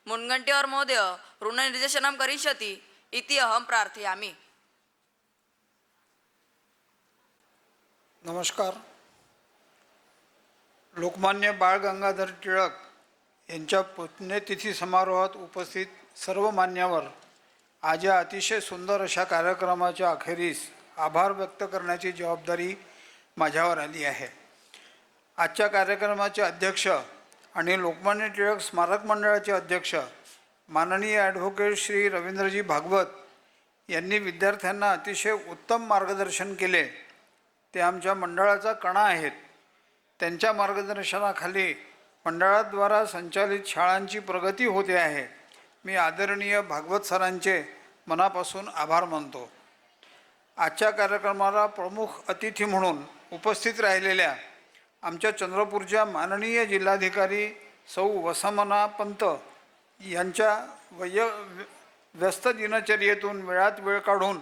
मुनगंटीवार महोदय ऋणनिर्देशनं करिष्यति इति अहं प्रार्थयामि।
नमस्कार। लोकमान्य बाळ गंगाधर टिळक यांच्या पुण्यतिथी समारोहात उपस्थित सर्व मान्यवर आज या अतिशय सुंदर अशा कार्यक्रमाच्या अखेरीस आभार व्यक्त करण्याची जबाबदारी माझ्यावर आली आहे। आजच्या कार्यक्रमाचे अध्यक्ष आणि लोकमान्य टिळक स्मारक मंडळाचे अध्यक्ष माननीय ॲडव्होकेट श्री रवींद्रजी भागवत यांनी विद्यार्थ्यांना अतिशय उत्तम मार्गदर्शन केले। ते आमच्या मंडळाचा कणा आहेत त्यांच्या मार्गदर्शनाखाली मंडळाद्वारा संचालित शाळांची प्रगती होते आहे. मी आदरणीय भागवत सरांचे मनापासून आभार मानतो. आजच्या कार्यक्रमाला प्रमुख अतिथी म्हणून उपस्थित राहिलेल्या आमच्या चंद्रपूरच्या माननीय जिल्हाधिकारी सौ वसमना पंत यांच्या व्यस्त दिनचर्येतून वेळात वेळ काढून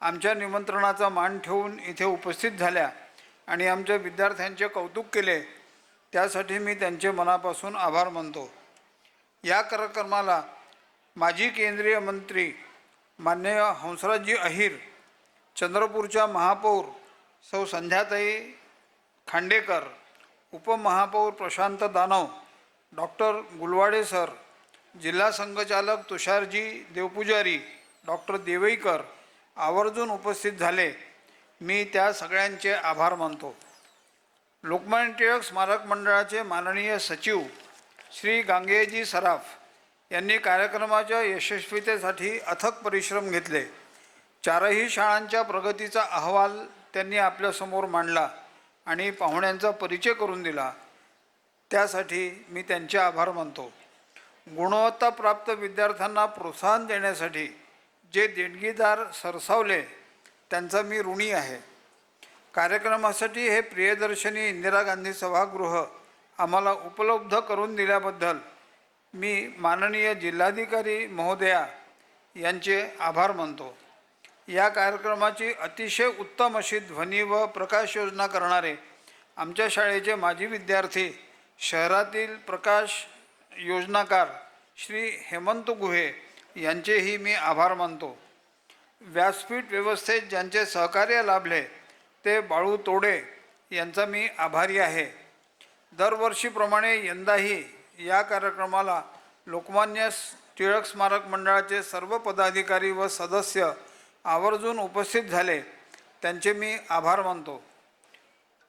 आमच्या निमंत्रणाचा मान ठेवून इथे उपस्थित झाल्या आणि आमच्या विद्यार्थ्यांचे कौतुक केले, त्यासाठी मी त्यांचे मनापासून आभार मानतो. या कार्यक्रमाला माजी केंद्रीय मंत्री माननीय हंसराजजी अहिर, चंद्रपूरच्या महापौर सौ संध्याताई खांडेकर, उपमहापौर प्रशांत दानव, डॉक्टर गुलवाडे सर, जिल्हा संघचालक तुषारजी देवपुजारी, डॉक्टर देवईकर आवर्जून उपस्थित झाले. मी त्या सगळ्यांचे आभार मानतो. लोकमान्य टिळक स्मारक मंडळाचे माननीय सचिव श्री गांगेजी सराफ यांनी कार्यक्रमाच्या यशस्वीतेसाठी अथक परिश्रम घेतले. चारही शाळांच्या प्रगतीचा अहवाल त्यांनी आपल्यासमोर मांडला आणि पाहुण्यांचा परिचय करून दिला. त्यासाठी मी त्यांचे आभार मानतो. गुणवत्ताप्राप्त विद्यार्थ्यांना प्रोत्साहन देण्यासाठी जे देणगीदार सरसावले त्यांचा मी ऋणी आहे. कार्यक्रमासाठी हे प्रियदर्शनी इंदिरा गांधी सभागृह आम्हाला उपलब्ध करून दिल्याबद्दल मी माननीय जिल्हाधिकारी महोदया यांचे आभार मानतो. या कार्यक्रमाची अतिशय उत्तम अशी ध्वनी व प्रकाश योजना करणारे आमच्या शाळेचे माजी विद्यार्थी, शहरातील प्रकाश योजनाकार श्री हेमंत गुहे यांचेही मी आभार मानतो. व्यासपीठ व्यवस्थेत ज्यांचे सहकार्य लाभले ते बाळू तोडे यांचा मी आभारी आहे. दरवर्षीप्रमाणे यंदाही या कार्यक्रमाला लोकमान्य टिळक स्मारक मंडळाचे सर्व पदाधिकारी व सदस्य आवर्जून उपस्थित झाले, त्यांचे मी आभार मानतो.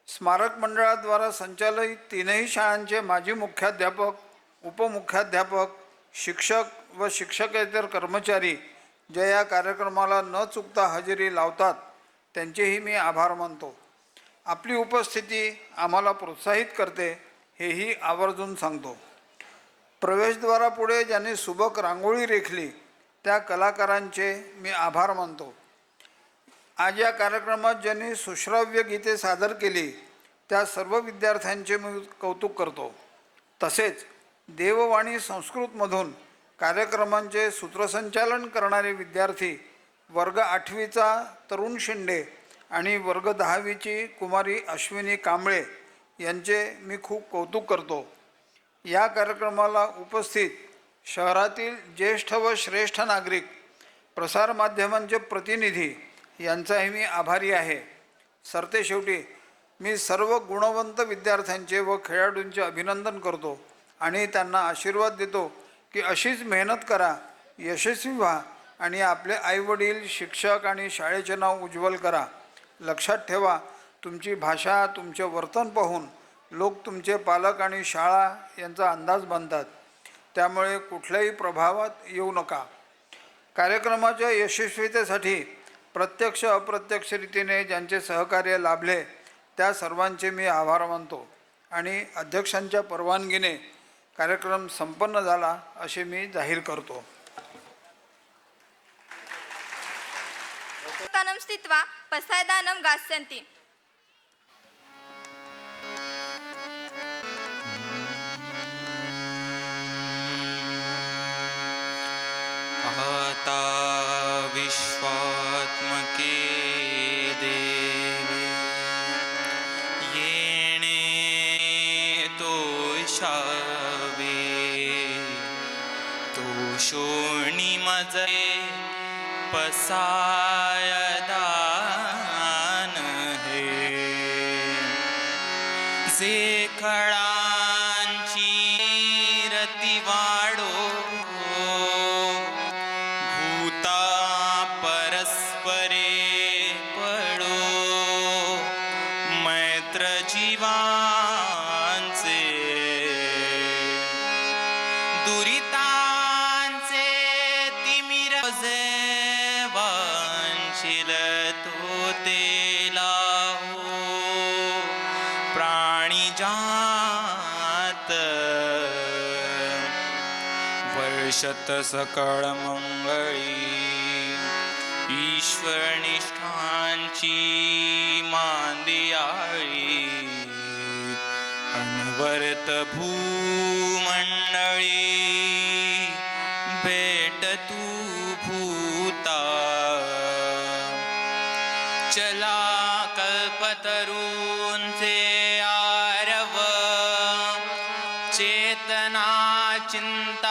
स्मारक मंडळाद्वारा संचालित तीनही शाळांचे माजी मुख्याध्यापक, उपमुख्याध्यापक, शिक्षक व शिक्षकेतर कर्मचारी जे या कार्यक्रमाला न चुकता हजेरी लावतात त्यांचेही मी आभार मानतो. आपली उपस्थिती आम्हाला प्रोत्साहित करते हेही आवर्जून सांगतो. प्रवेशद्वारापुढे ज्यांनी सुबक रांगोळी रेखली त्या कलाकारांचे मी आभार मानतो. आज या कार्यक्रमात ज्यांनी सुश्राव्य गीते सादर केली त्या सर्व विद्यार्थ्यांचे मी कौतुक करतो. तसेच देववाणी संस्कृतमधून कार्यक्रमांचे सूत्रसंचालन करणारे विद्यार्थी वर्ग 8वीचा तरुण शिंदे आणि वर्ग 10वीची कुमारी अश्विनी कांबळे यांचे मी खूप कौतुक करतो. या कार्यक्रमाला उपस्थित शहरातील ज्येष्ठ व श्रेष्ठ नागरिक, प्रसारमाध्यमांचे प्रतिनिधी यांचाही मी आभारी आहे. सरतेशेवटी मी सर्व गुणवंत विद्यार्थ्यांचे व खेळाडूंचे अभिनंदन करतो आणि त्यांना आशीर्वाद देतो की अशीच मेहनत करा, यशस्वी व्हा आणि आपले आईवडील, शिक्षक आणि शाळेचे नाव उज्ज्वल करा. लक्षात ठेवा, तुमची भाषा, तुमचे वर्तन पाहून लोक तुमचे पालक आणि शाळा यांचा अंदाज बांधतात. त्यामुळे कुठल्याही प्रभावात येऊ नका. कार्यक्रमाच्या यशस्वीतेसाठी प्रत्यक्ष अप्रत्यक्ष रीतीने ज्यांचे सहकार्य लाभले त्या सर्वांचे मी आभार मानतो आणि अध्यक्षांच्या परवानगीने कार्यक्रम संपन्न झाला असे मी जाहीर करतो.
स्थित्वा पसायदानं गास्यन्ति.
आता विश्वात्मके देवे येणे तोषावे तोषोणी मजे पसायदान हे जे खळांची रती वाढो भूता परस्परे पडो मैत्र जीवांचे दुरितांचे तिमिर जे वांशिल तो तेला हो प्राणी जा दिशत सकळ मंगळी ईश्वरनिष्ठांची मांदियाळी अनवरत भूमंडळी भेट तू भूता चला कल्पतरूंचे आरव चेतना चिंतामणींचे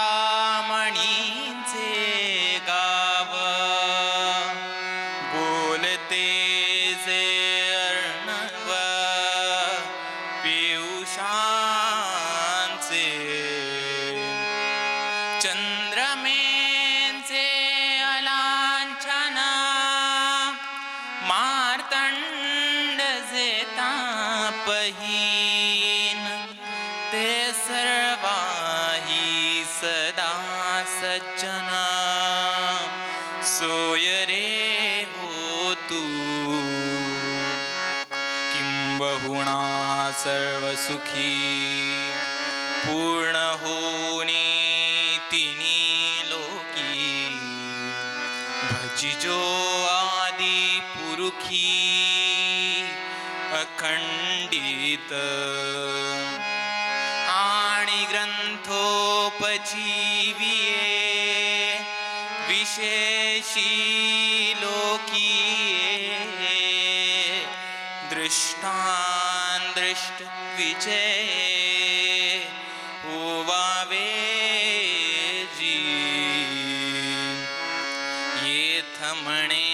गाव बोलते जे अर्णव पियुषांचे चंद्रमेंचे अलांछना मार्तंड जे तापहीन ते सर्वाही सदा सज्जना सोय रे हो तू किंबहुना सर्व सुखी पूर्ण होणे तिनी लोकी भजिजो आदि पुरुखी अखंडित आणि ग्रंथोपजीविये विशेषी लोकीये दृष्टान दृष्ट विजय ओवावे जी येथ म्हणे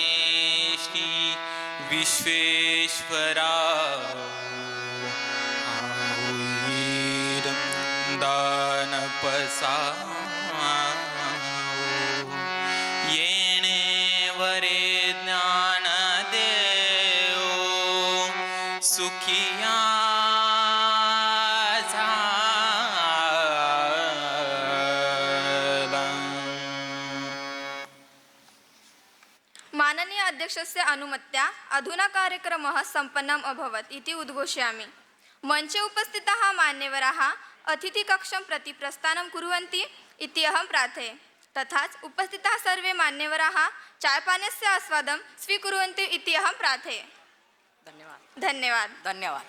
श्री विश्वेश्वरा दानपसा येणे वरे ज्ञान देव सुखिया
माननीय अध्यक्षस्य अनुमत्या अधुना कार्यक्रमः सम्पन्नम् अभवत् इति उद्घोषयामि। मञ्चे उपस्थिताः मान्यवराः अतिथिकक्षं प्रति प्रस्थानं कुर्वन्ति इति अहं प्रार्थये। तथाच उपस्थिताः सर्वे मान्यवराः चायपानस्य आस्वादं स्वीकुर्वन्तु इति अहं प्रार्थये।
धन्यवाद
धन्यवाद।
धन्यवाद।